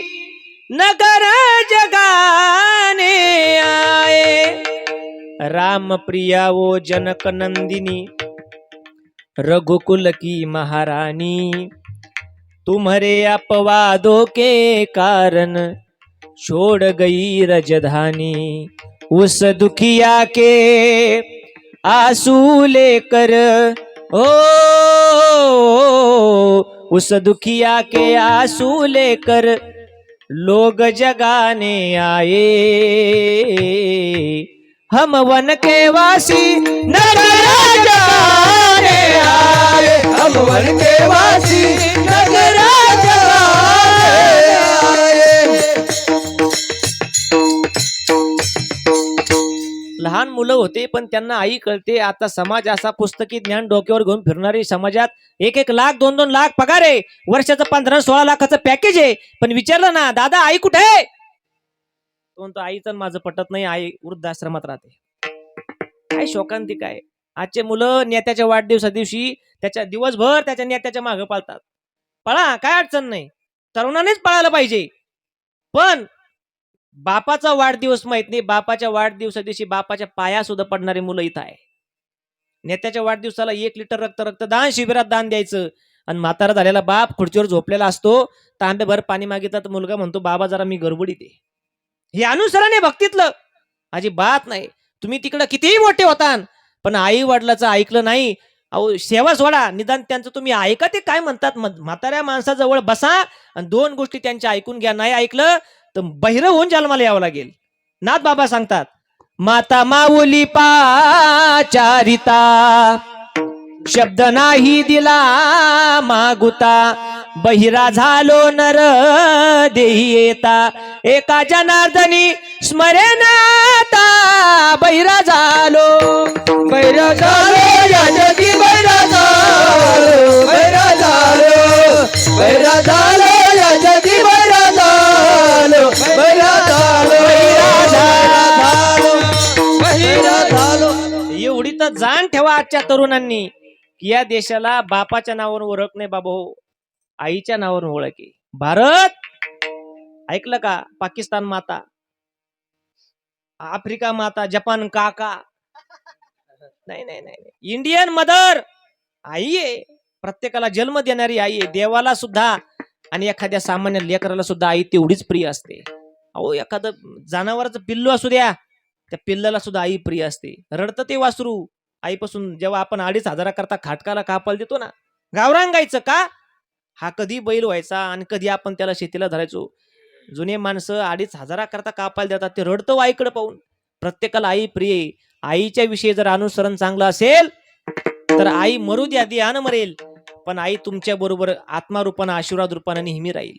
नगर जगाने आए, राम प्रिया वो जनक नंदिनी, रघुकुल की महारानी, तुम्हारे अपवादों के कारण छोड़ गई रजधानी. उस दुखिया के आंसू लेकर ओ, उस दुखिया के आंसू लेकर लोग जगाने आए. हम वन के वासी नगरा जगाने आए, हम वन के वासी नगरा जगाने आए. लहान मुलं होते पण त्यांना आई कळते. आता समाज असा पुस्तकी ज्ञान डोक्यावर घेऊन फिरणारी, समाजात 1-1 लाख 2-2 लाख पगार आहे, वर्षाचं 15-16 लाखाचं पॅकेज आहे, पण विचारलं ना दादा आई कुठे आहे, तो म्हणतो आईचं माझं पटत नाही, आई वृद्धाश्रमात राहते. काय शोकांतिक आहे. आजचे मुलं नेत्याच्या वाढदिवसा दिवशी त्याच्या दिवसभर त्याच्या नेत्याच्या मागे पाळतात. पळा, काय अडचण नाही, तरुणानेच पळायला पाहिजे, पण बापाचा वाढदिवस माहित नाही. बापाच्या वाढदिवसा दिवशी बापाच्या पाया सुद्धा पडणारी मुलं इथं आहे. नेत्याच्या वाढदिवसाला 1 लिटर रक्तदान शिबिरात दान द्यायचं, आणि म्हातारा झालेला बाप खुर्चीवर झोपलेला असतो, तांब्याभर पाणी मागितलं, मुलगा म्हणतो बाबा जरा मी गडबडीत आहे. हे अनुसरण आहे भक्तीतलं? अजिबात नाही. तुम्ही तिकडं कितीही मोठे होता, पण आई वडिलाचं ऐकलं नाही, अहो सेवा सोडा, निदान त्यांचं तुम्ही ऐका, ते काय म्हणतात. म्हाताऱ्या माणसाजवळ बसा आणि 2 गोष्टी त्यांच्या ऐकून घ्या. नाही ऐकलं तर बहिरं होऊन जन्माला यावं लागेल. नाथ बाबा सांगतात, माता माऊली पाचारिता, शब्द नाही दिला मागुता, बहिरा झालो नर देही येता, एका जनार्दनी स्मरणाता, बहिरा झालो, बैरा झालो या जगी, बैरा झालो, बैरा झालो, बैरा झालो या जगी, बैरा झालो, बैरा झालो, बैरा झालो. एवढी तर जाण ठेवा आजच्या तरुणांनी की या देशाला बापाच्या नावावरून ओळख नाही बाबा, हो आईच्या नावावरून ओळख आहे. भारत ऐकलं का? पाकिस्तान माता, आफ्रिका माता, जपान काका, नाही नाही नाही, इंडियन मदर आई आहे. प्रत्येकाला जन्म देणारी आई आहे. देवाला सुद्धा आणि एखाद्या सामान्य लेकराला सुद्धा आई तेवढीच प्रिय असते. अहो एखादं जनावराचं पिल्लू असू द्या, त्या पिल्लाला सुद्धा आई प्रिय असते. रडतं ते वासरू आईपासून. जेव्हा आपण 2,500 करता खाटकाला कापायला देतो ना, गावरान गायचं का, हा कधी बैल व्हायचा आणि कधी आपण त्याला शेतीला धरायचो. जुने माणसं 2,500 करता कापायला देतात, ते रडतं आईकडे पाहून. प्रत्येकाला आई प्रिय. आईच्या विषयी जर अनुसरण चांगलं असेल तर आई मरू द्या, देहानं मरेल, पण आई तुमच्या बरोबर आत्मारूपानं, आशीर्वाद रूपानं नेहमी राहील.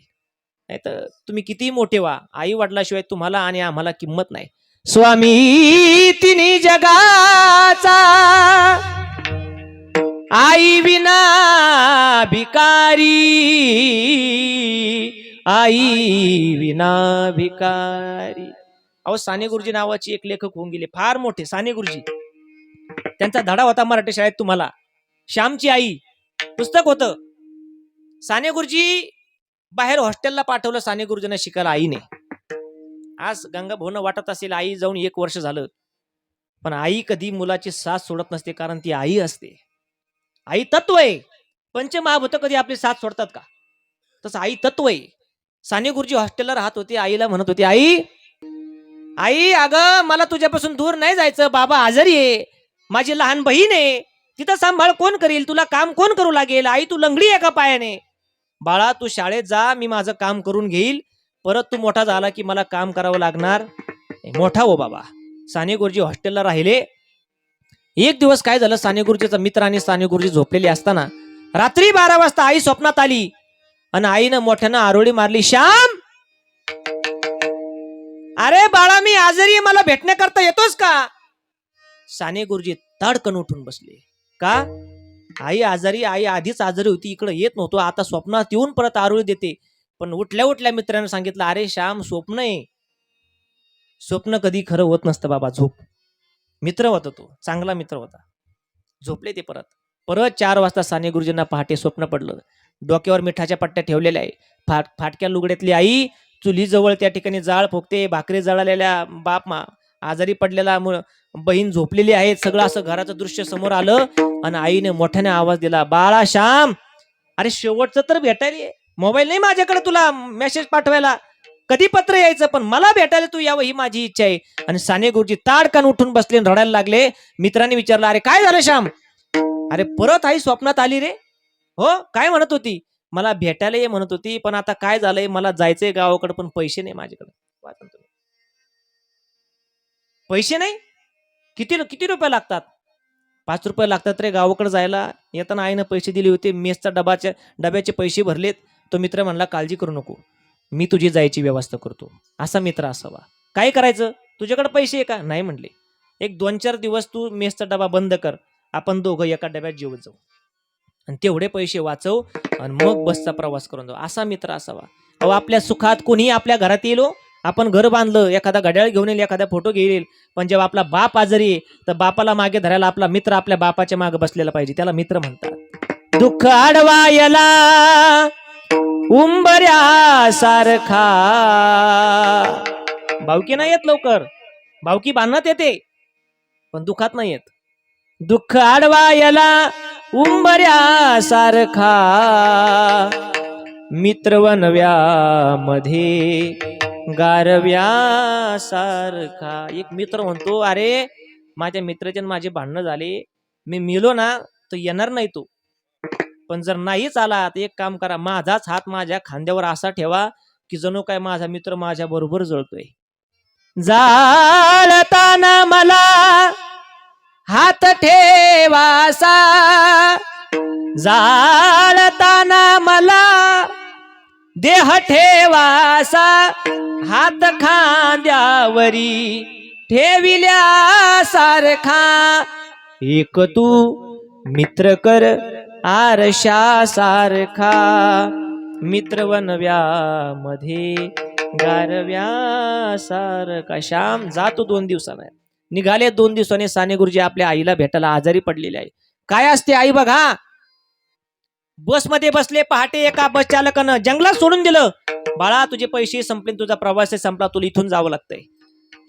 नाही तर तुम्ही कितीही मोठे व्हा, आई वडिलाशिवाय तुम्हाला आणि आम्हाला किंमत नाही. स्वामी तिन्ही जगाचा आई विना भिकारी, आई विना भिकारी. अहो साने गुरुजी नावाची एक लेखक होऊन गेले, फार मोठे साने गुरुजी. त्यांचा धडा होता मराठी शाळेत तुम्हाला, श्यामची आई पुस्तक होतं. साने गुरुजी बाहेर हॉस्टेलला पाठवलं साने गुरुजींना शिकायला आईने. आज गंगा भाऊन वाटत असेल आई जाऊन 1 वर्ष झालं, पण आई कधी मुलाची साथ सोडत नसते, कारण ती आई असते. आई तत्व आहे. पंचमहाभूत कधी आपली साथ सोडतात का? तसं आई तत्व आहे. साने गुरुजी हॉस्टेलला राहत होते. आईला म्हणत होते, आई आई अगं मला तुझ्यापासून दूर नाही जायचं, बाबा आजारी आहे, माझी लहान बहीण आहे, तिथं सांभाळ कोण करील, तुला काम कोण करू लागेल, आई तू लंगडी आहे का पायाने, बाळा तू शाळेत जा, मी माझं काम करून घेईल, परत तू मोठा झाला की मला काम करावं लागणार. मोठा हो बाबा. साने गुरुजी हॉस्टेलला राहिले. एक दिवस काय झालं, साने गुरुजीचा मित्र आणि साने गुरुजी झोपलेले असताना रात्री 12 वाजता आई स्वप्नात आली आणि आईनं मोठ्यानं आरोळी मारली, श्याम अरे बाळा मी आजारी आहे, मला भेटण्याकरता येतोस का? साने गुरुजी ताडकन उठून बसले. का? आई आजारी, आई आधीच आजारी होती, इकडे येत नव्हतो, आता स्वप्नात येऊन परत आरोळी देते. पण उठल्या उठल्या मित्रानं सांगितलं, अरे श्याम स्वप्न आहे, स्वप्न कधी खरं होत नसतं बाबा, झोप. मित्र होता तो, चांगला मित्र होता. झोपले ते परत. परत 4 वाजता साने गुरुजींना पहाटे स्वप्न पडलं. डोक्यावर मिठाच्या पट्ट्या ठेवलेल्या आहे, फाटक्या लुगड्यातली आई चुलीजवळ त्या ठिकाणी जाळ फुकते, भाकरी जळालेल्या, बाप आजारी पडलेला बहीण झोपलेली आहे. सगळं असं घराचं दृश्य समोर आलं आणि आईने मोठ्याने आवाज दिला, बाळा श्याम अरे शेवटचं तर भेटायला ये. मोबाईल नाही माझ्याकडे तुला मेसेज पाठवायला, कधी पत्र यायचं, पण मला भेटायला तू यावं ही माझी इच्छा आहे. आणि साने गुरुजी ताडकान उठून बसले, रडायला लागले. मित्रांनी विचारलं, अरे काय झालं श्याम? अरे परत आई स्वप्नात आली रे. हो काय म्हणत होती? मला भेटायला ये म्हणत होती, पण आता काय झालंय, मला जायचंय गावाकडे, पण पैसे नाही माझ्याकडे. पैसे नाही? किती रुपये लागतात? 5 रुपये लागतात रे गावाकडे जायला. येताना आईनं पैसे दिले होते, मेसचा डब्याचे पैसे भरलेत. तो मित्र म्हणला, काळजी करू नको, मी तुझी जायची व्यवस्था करतो. असा मित्र असावा. काय करायचं, तुझ्याकडे पैसे आहे का? नाही म्हणले. एक 2-4 दिवस तू मेसचा डबा बंद कर, आपण दोघं एका डब्यात जेवत जाऊ आणि तेवढे पैसे वाचव आणि मग बसचा प्रवास करून जाऊ. असा मित्र असावा. अहो आपल्या सुखात कोणी आपल्या घरात येईल, आपण घर बांधलं, एखादा घड्याळ घेऊन येईल, एखादा फोटो घेईल, पण जेव्हा आपला बाप आजारी आहे तर बापाला मागे धरायला आपला मित्र आपल्या बापाच्या मागे बसलेला पाहिजे, त्याला मित्र म्हणतात. दुःख आडवायला उंबऱ्या सारखा. भावकी नाही येत लवकर, भावकी बांधण्यात येते पण दुःखात नाही येत. दुःख आडवायला उंबऱ्या सारखा, मित्रवनव्या मध्ये गारव्या सारखा. एक मित्र म्हणतो, अरे माझ्या मित्राचे माझे भांडणं झाले, मी मेलो ना तर येणार नाही तो, पण जर नाहीच आला तर एक काम करा, माझाच हात माझ्या खांद्यावर असा ठेवा की जणू काय माझा मित्र माझ्या बरोबर जळतोय. जाळताना मला हात ठेवासा, जाळताना मला देह ठेवासा, हात खांद्यावरी ठेविल्या सारखा. एक तू मित्र कर आरशा सारखा, मित्रवनव्या मध्ये गारव्या सारखा. श्याम जातो 2 दिवसाने. निघाले 2 दिवसांनी साने गुरुजी आपल्या आईला भेटायला आजारी पडलेले आहे. काय असते आई बघा, बसमध्ये बसले, पहाटे एका बस चालकानं जंगलात सोडून दिलं, बाळा तुझे पैसे संपले, तुझा प्रवास संपला, तुला इथून जावं लागतंय.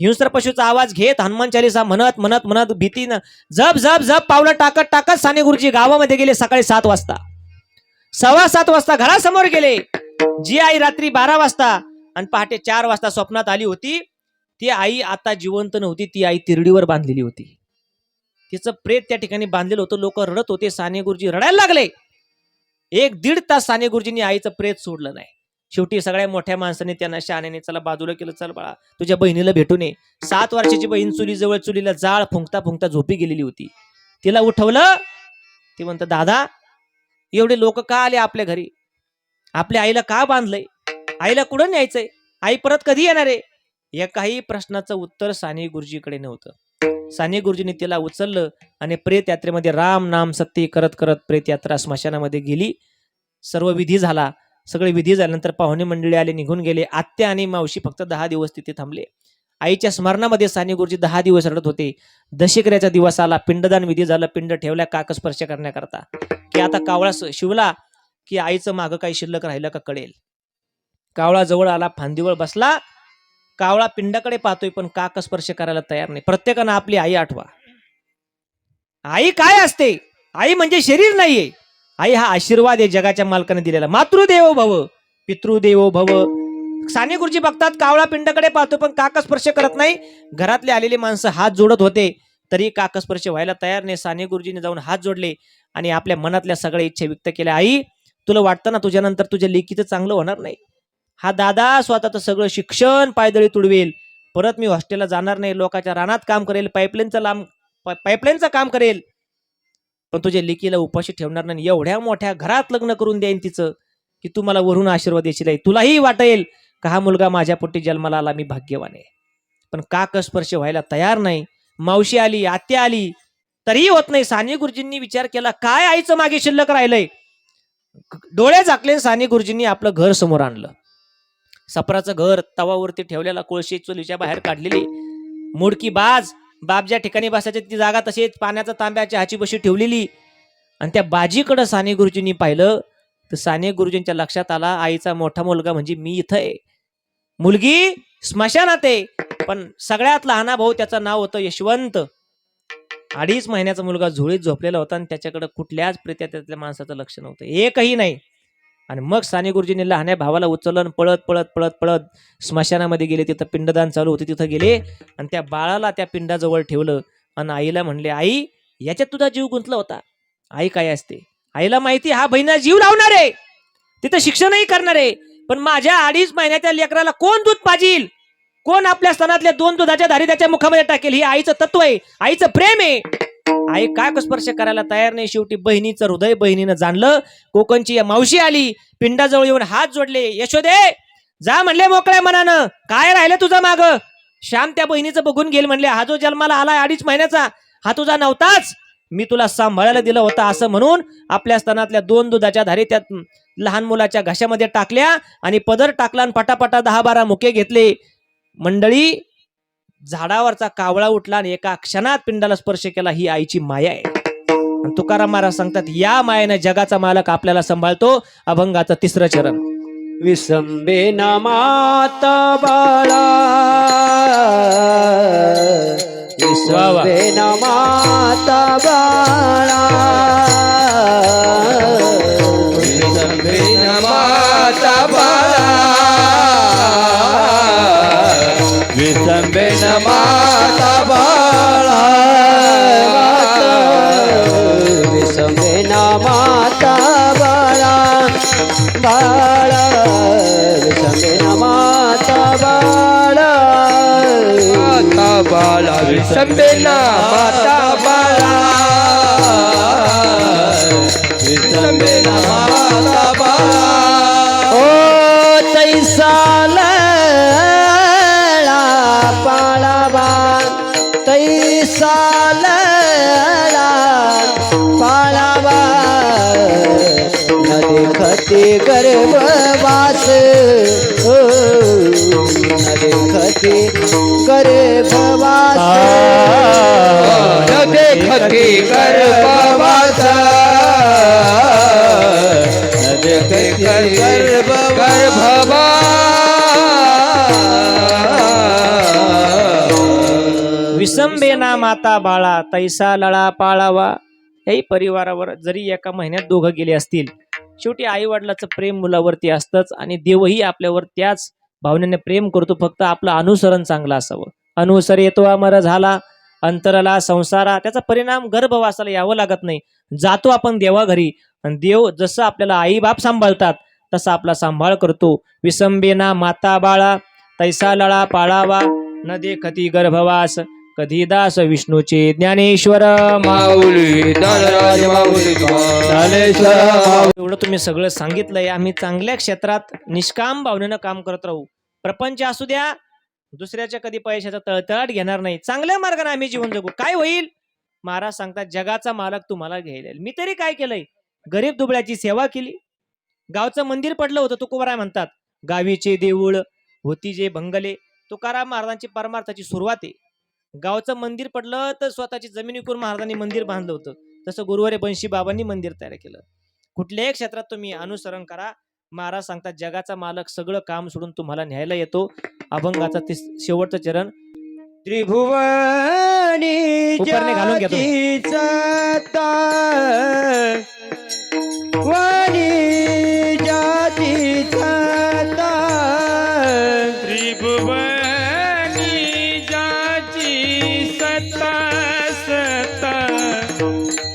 हिंस्र पशुचा आवाज घेत हनुमान चालीसा म्हणत म्हणत म्हणत भीतीनं जप जप जप पावलं टाकत टाकत साने गुरुजी गावामध्ये गेले. सकाळी 7 वाजता, 7:15 वाजता घरासमोर गेले. जी आई रात्री 12 वाजता आणि पहाटे 4 वाजता स्वप्नात आली होती, ती आई आता जिवंत नव्हती. ती आई तिरडीवर बांधलेली होती. तिचं प्रेत त्या ठिकाणी बांधलेलं होतं. लोक रडत होते. साने गुरुजी रडायला लागले. 1-1.5 तास साने गुरुजींनी आईचं प्रेत सोडलं नाही. शेवटी सगळ्या मोठ्या माणसाने त्यांना शहाण्याने चला बाजूला केलं, चल बाळा तुझ्या बहिणीला भेटून ये. 7 वर्षाची बहीण चुलीजवळ चुलीला जाळ फुंकता फुंकता झोपी गेलेली होती. तिला उठवलं. ती म्हणतं, दादा एवढे लोक का आले आपल्या घरी, आपल्या आईला का बांधलंय, आईला कुठं न्यायचंय, आई परत कधी येणार आहे? एकाही प्रश्नाचं उत्तर साने गुरुजीकडे नव्हतं. साने गुरुजींनी तिला उचललं आणि प्रेत यात्रेमध्ये राम नाम सत्य करत करत प्रेत यात्रा स्मशानामध्ये गेली. सर्व विधी झाला. सगळे विधी झाल्यानंतर पाहुणे मंडळी आले, निघून गेले. आत्या आणि मावशी फक्त 10 दिवस तिथे थांबले. आईच्या स्मरणामध्ये साने गुरुजी 10 दिवस रडत होते. दशेकऱ्याचा दिवस आला, पिंडदान विधी झालं, पिंड ठेवल्या काकस्पर्श करण्याकरता, की आता कावळा शिवला की आईचं मागं काही शिल्लक राहिलं का कळेल. कावळा जवळ आला, फांदीवर बसला. कावळा पिंडाकडे पाहतोय पण काकस्पर्श करायला तयार नाही. प्रत्येकानं आपली आई आठवा. आई काय असते? आई म्हणजे शरीर नाहीये. आई हा आशीर्वाद आहे जगाच्या मालकाने दिलेला. मातृदेवो भव, पितृदेवो भव. साने गुरुजी बघतात कावळा पिंडाकडे पाहतो पण काकस्पर्श करत नाही. घरातले आलेली माणसं हात जोडत होते तरी काकस्पर्श व्हायला तयार नाही. साने गुरुजीने जाऊन हात जोडले आणि आपल्या मनातल्या सगळ्या इच्छा व्यक्त केल्या. आई, तुला वाटतं ना तुझ्यानंतर तुझ्या लेकीचं चांगलं होणार नाही? हा दादा स्वतःचं सगळं शिक्षण पायदळी तुडवेल, परत मी हॉस्टेलला जाणार नाही, लोकांच्या रानात काम करेल, पाईपलाईनचं काम करेल, पण तुझ्या लेकीला उपाशी ठेवणार नाही. एवढ्या मोठ्या घरात लग्न करून देईन तिचं की तू मला वरून आशीर्वाद देशील. तुलाही वाटेल का हा मुलगा माझ्या पोटी जन्माला आला, मी भाग्यवान आहे. पण काकस्पर्श व्हायला तयार नाही. मावशी आली, आत्या आली, तरीही होत नाही. साने गुरुजींनी विचार केला काय आईचं मागे शिल्लक राहिलंय. डोळे झाकले. साने गुरुजींनी आपलं घर समोर आणलं. सपराचं घर, तवावरती ठेवलेला कोळशी चुलीच्या बाहेर काढलेली मोडकी बाज, बाप ज्या ठिकाणी बसायची ती जागा तशीच पाण्याचा तांब्याच्या हाची बशी ठेवलेली. आणि त्या बाजीकडे साने गुरुजींनी पाहिलं तर साने गुरुजींच्या लक्षात आला आईचा मोठा मुलगा म्हणजे मी इथं आहे, मुलगी स्मशानात आहे. पण सगळ्यात लहाना भाऊ, त्याचं नाव होतं यशवंत. 2.5 महिन्याचा मुलगा झोळीत झोपलेला होता आणि त्याच्याकडे कुठल्याच प्रेत्यातल्या माणसाचं लक्ष नव्हतं, एकही नाही. आणि मग साने गुरुजींनी लहान्या भावाला उचललं आणि पळत पळत पळत पळत स्मशानामध्ये गेले. तिथं पिंडदान चालू होते, तिथं गेले आणि त्या बाळाला त्या पिंडाजवळ ठेवलं आणि आईला म्हणले, आई, याच्यात तुझा जीव गुंतला होता. आई काय असते? आईला माहिती हा बहिणा जीव लावणार आहे, तिथं शिक्षणही करणार आहे, पण माझ्या 2.5 महिन्याच्या लेकराला कोण दूध पाजील, कोण आपल्या स्तनातल्या 2 दुधाच्या धारी त्याच्या मुखामध्ये टाकेल, ही आईचं तत्व आहे, आईचं प्रेम आहे. आई काय स्पर्श करायला तयार नाही. शेवटी बहिणीचं हृदय बहिणीनं जाणलं. कोकणची मावशी आली, पिंडाजवळ येऊन हात जोडले. यशोदे, जा म्हणले मोकळ्या मनानं, काय राहिलं तुझं माग? श्याम त्या बहिणीचं बघून गेल, म्हणले हा जो जन्माला आला 2.5 महिन्याचा हा तुझा नव्हताच, मी तुला सांभाळायला दिलं होतं. असं म्हणून आपल्या स्तनातल्या 2 दुधाच्या धारी त्या लहान मुलाच्या घशामध्ये टाकल्या आणि पदर टाकला आणि पटापटा 10-12 मुके घेतले. मंडळी, झाडावरचा कावळा उठला आणि एका क्षणात पिंडाला स्पर्श केला. ही आईची माया आहे. तुकाराम महाराज सांगतात, या मायेने जगाचा मालक आपल्याला सांभाळतो. अभंगाचं 3रं चरण. विसंबेना माता बाळा, विसंबेना माता बाळा, विसंबेना माता बाळा, विसंबेना माता बाळा, विसंबेना माता बाळा, बाळा, विसंबेना माता बाळा, माता बाळा, विसंबेना माता बाळा, विसंबेना माता बाळा. ओ तैसा लळा पाळावा, तैसा लळा पाळावा, न देखते गर्भवास, न देखते गर्भवास, न देखते गर्भवास, न देखते गर्भवास. विसंबेना माता बाळा, तैसा लळा पाळावा. याही परिवारावर जरी एका महिन्यात दोघं गेले असतील, शेवटी आई वडिलाचं प्रेम मुलावरती असतंच आणि देवही आपल्यावर त्याच भावनेने प्रेम करतो. फक्त आपलं अनुसरण चांगलं असावं. अनुसर येतो अमर झाला, अंतरला संसारा. त्याचा परिणाम गर्भवासाला यावं लागत नाही. जातो आपण देवाघरी आणि देव जसं आपल्याला आई बाप सांभाळतात तसा आपला सांभाळ करतो. विसंबेना माता बाळा, तैसा लळा पाळावा, न देखती गर्भवास, कधी दास विष्णूचे ज्ञानेश्वर माऊली धनराज माऊली ज्ञानेश्वर. एवढं तुम्ही सगळं सांगितलंय. आम्ही चांगल्या क्षेत्रात निष्काम भावनेनं काम करत राहू. प्रपंच असू द्या, दुसऱ्याच्या कधी पैशाचा तळतळाट घेणार नाही, चांगल्या मार्गाने आम्ही जीवन जगू. काय होईल? महाराज सांगतात, जगाचा मालक तुम्हाला घ्यायला येईल. मी तरी काय केलंय? गरीब दुबळ्याची सेवा केली. गावचं मंदिर पडलं होतं, तुकोबाराय म्हणतात, गावीचे देऊळ होती जे बंगले. तुकाराम महाराजांची परमार्थाची सुरुवात आहे. गावचं मंदिर पडलं तर स्वतःची जमीन विकून महाराजांनी मंदिर बांधलं होतं. तसं गुरुवारी बंशी बाबांनी मंदिर तयार केलं. कुठल्याही क्षेत्रात तुम्ही अनुसरण करा. महाराज सांगतात, जगाचा मालक सगळं काम सोडून तुम्हाला न्यायला येतो. अभंगाचा ते शेवटचं चरण. त्रिभुवनी उपरने घालून घ्या तुम्ही. सत्ता वाणी जाती सत्ता त्रिभुवनी जाची सत्ता सत्ता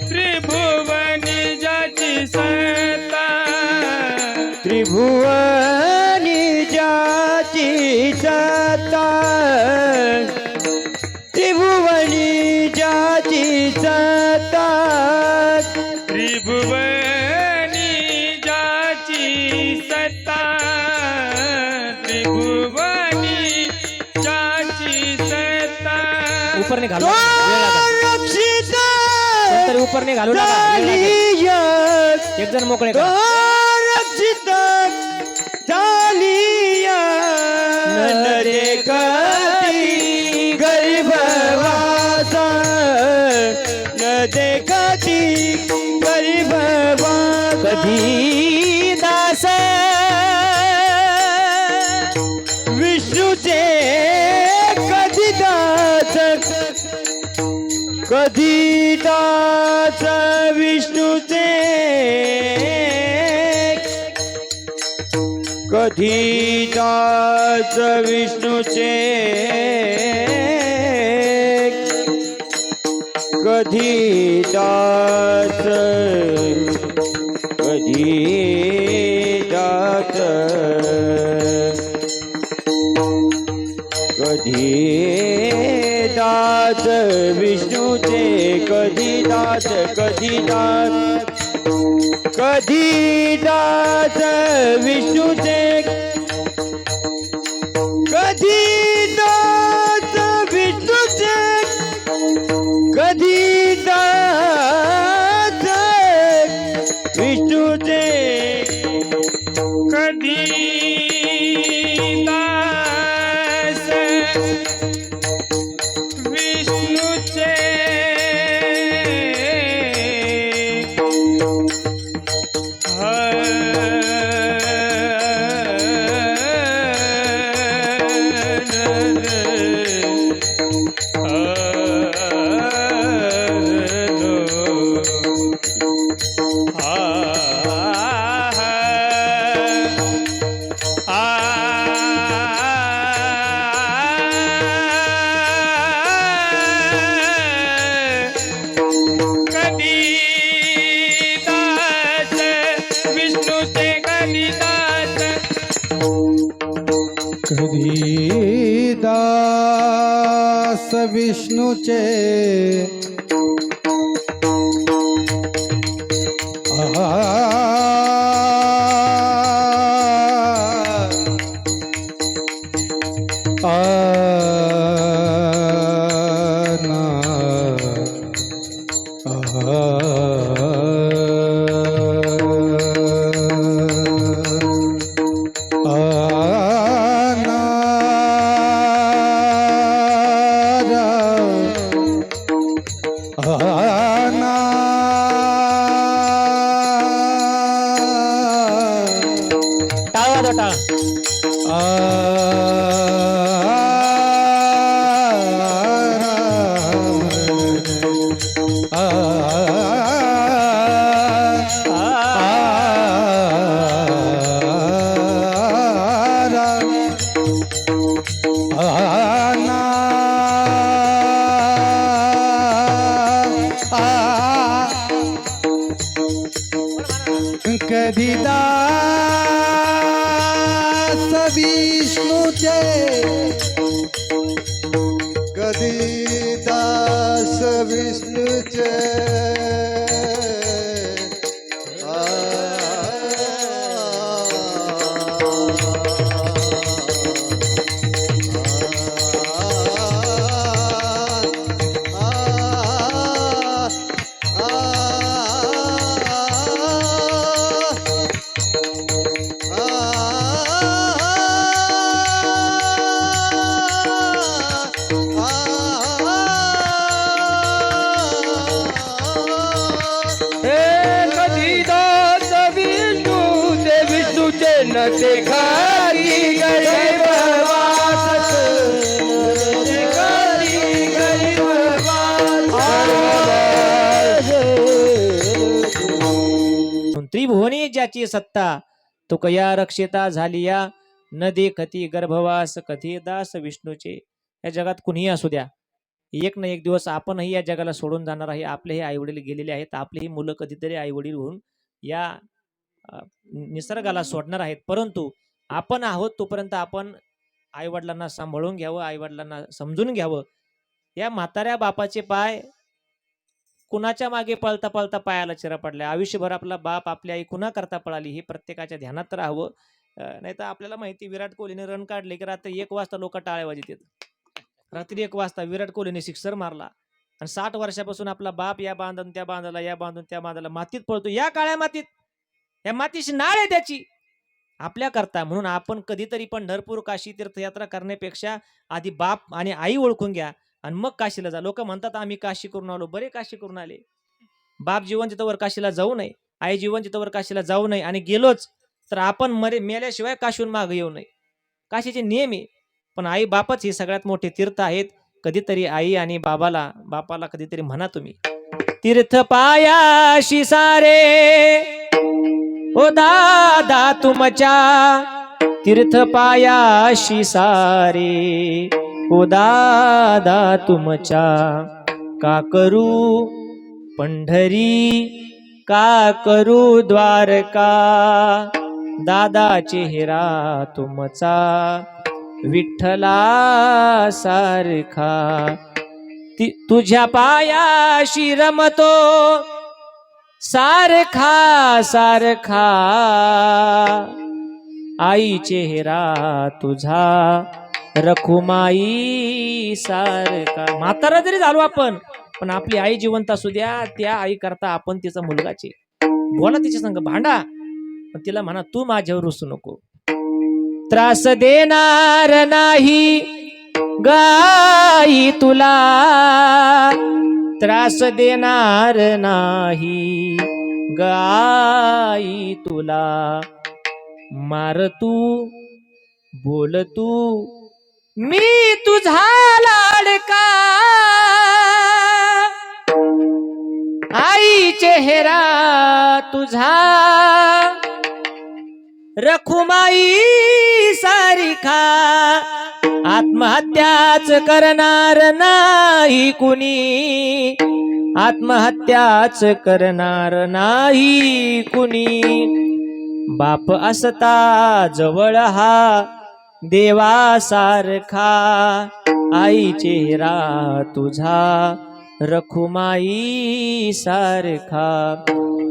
त्रिभुवनी जाची सत्ता त्रिभुवनी जाती सत्ता त्रिभुवनी जाती सत्ता त्रिभुवनी जाची सत्ता त्रिभुवनी जाची सत्ता उपरने घालून वेळ लागेल. रक्षित नंतर उपरने घालू नका, वेळ लागेल. एक जण मोकळे करा. रक्षित झालिया न देखती गरीब वासा न देखती गरीब वासा कधी दास विष्णूचे कधी दास कधी दास विष्णूचे कधी दास विष्णूचे कधी दास कधी दास विष्णूचे कधी दास विष्णूचे कधी दास विष्णूचे कधी दास विष्णूचे कधी दास विष्णूचे कधी दास विष्णूचे कधी दास विष्णूचे कधी दास विष्णूचे ते खाली गरीब वास ते खाली गरीब त्रिभुवनी ज्याची सत्ता तो कया रक्षिता झालिया न देखती गर्भवास कधी दास विष्णूचे. या जगात कुणीही असू द्या, एक ना एक दिवस आपणही या जगाला सोडून जाणार आहे. आपलेही आई वडील गेलेले आहेत, आपलेही मुलं कधीतरी आई वडील होऊन या निसर्गाला सोडणार आहेत. परंतु आपण आहोत तोपर्यंत आपण आई वडिलांना सांभाळून घ्यावं, आई वडिलांना समजून घ्यावं. या म्हाताऱ्या बापाचे पाय कुणाच्या मागे पळता पळता पायाला चिरा पडल्या. आयुष्यभर आपला बाप आपली आई कुणा करता पळाली हे प्रत्येकाच्या ध्यानात राहावं. नाही तर आपल्याला माहिती, विराट कोहलीने रन काढले की रात्री 1 वाजता लोक टाळ्या वाजत येतात. रात्री 1 वाजता विराट कोहलीने सिक्सर मारला आणि 60 वर्षापासून आपला बाप या बांधून त्या बांधाला, या बांधून त्या बांधाला मातीत पळतो. या काळ्या मातीत, या मातीची नाळ आहे त्याची आपल्या करता. म्हणून आपण कधीतरी पंढरपूर काशी तीर्थयात्रा करण्यापेक्षा आधी बाप आणि आई ओळखून घ्या आणि मग काशीला जा. लोक म्हणतात आम्ही काशी करून आलो. बरे काशी करून आले. बाप जीवन तिथवर काशीला जाऊ नये, आई जीवन तिथवर काशीला जाऊ नये. आणि गेलोच तर आपण मेल्याशिवाय काशीहून मागे येऊ नये. काशीचे नियम आहे. पण आई बापच हे सगळ्यात मोठे तीर्थ आहेत. कधीतरी आई आणि बापाला कधीतरी म्हणा तुम्ही, तीर्थ पायाशी सारे ओ दादा तुमच्या, तीर्थ पायाशी सारे ओ दादा तुमच्या. का करू पंढरी, का करू द्वारका, दादा चेहरा तुमचा विठ्ठला सारखा. तुझ्या पायाशी रमतो सारखा सारखा, आई चेहरा तुझा रखुमाई सारखा. म्हातारा जरी झालो आपण, पण आपली आई जिवंत असू द्या. त्या आई करता आपण तिचा मुलगाचे. बोला तिच्या संग, भांडा, पण तिला म्हणा तू माझ्यावर रुसू नको. त्रास देणार नाही गाई तुला, त्रास देणार नाही गाई तुला. मार तू, बोल तू, मी तुझा लाडका, आई चेहरा तुझा रखुमाई सारिखा. आत्महत्याच करणार नाही कुणी, आत्महत्याच करणार नाही कुणी. बाप असता जवळ हा देवा सारखा, आई चेहरा तुझा रखुमाई सारखा,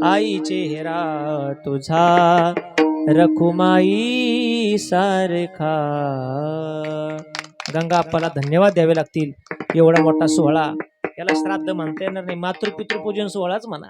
आई चेहरा तुझा रखुमाई सारखा. गंगा आप्पाला धन्यवाद द्यावे लागतील. एवढा मोठा सोहळा, याला श्राद्ध म्हणता येणार नाही, मातृपितृपूजन सोहळाच म्हणा.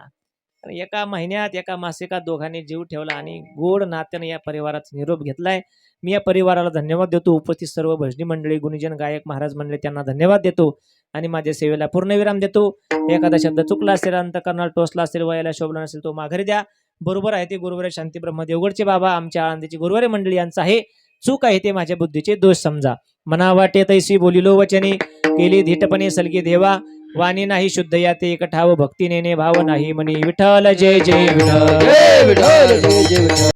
एका महिन्यात, एका मासिकात दोघांनी जीव ठेवला आणि गोड नात्याने या परिवाराचा निरोप घेतलाय. मी या परिवाराला धन्यवाद देतो. उपस्थित सर्व भजनी मंडळी, गुणीजन, गायक, महाराज मंडळी त्यांना धन्यवाद देतो आणि माझ्या सेवेला पूर्णविराम देतो. एखादा शब्द चुकला असेल, अंतकरणाला टोचला असेल, वयाला शोभला नसेल तो माघारी द्या. बरोबर आहे ते गुरुवारी शांती ब्रह्म देवगडचे बाबा आमच्या आळंदीचे गुरुवारी मंडळी यांचा आहे. चूक आहे ते माझ्या बुद्धीचे दोष समजा. मना वाटे तैसी बोलिलो वचने, केली धीटपणे सलगी देवा. वाणी नाही शुद्ध या ते एकठाव, भक्ती नेने भाव नाही म्हणी. विठ्ठल जय जय विठ्ठल. जय विठ्ठल जय जय विठ्ठल.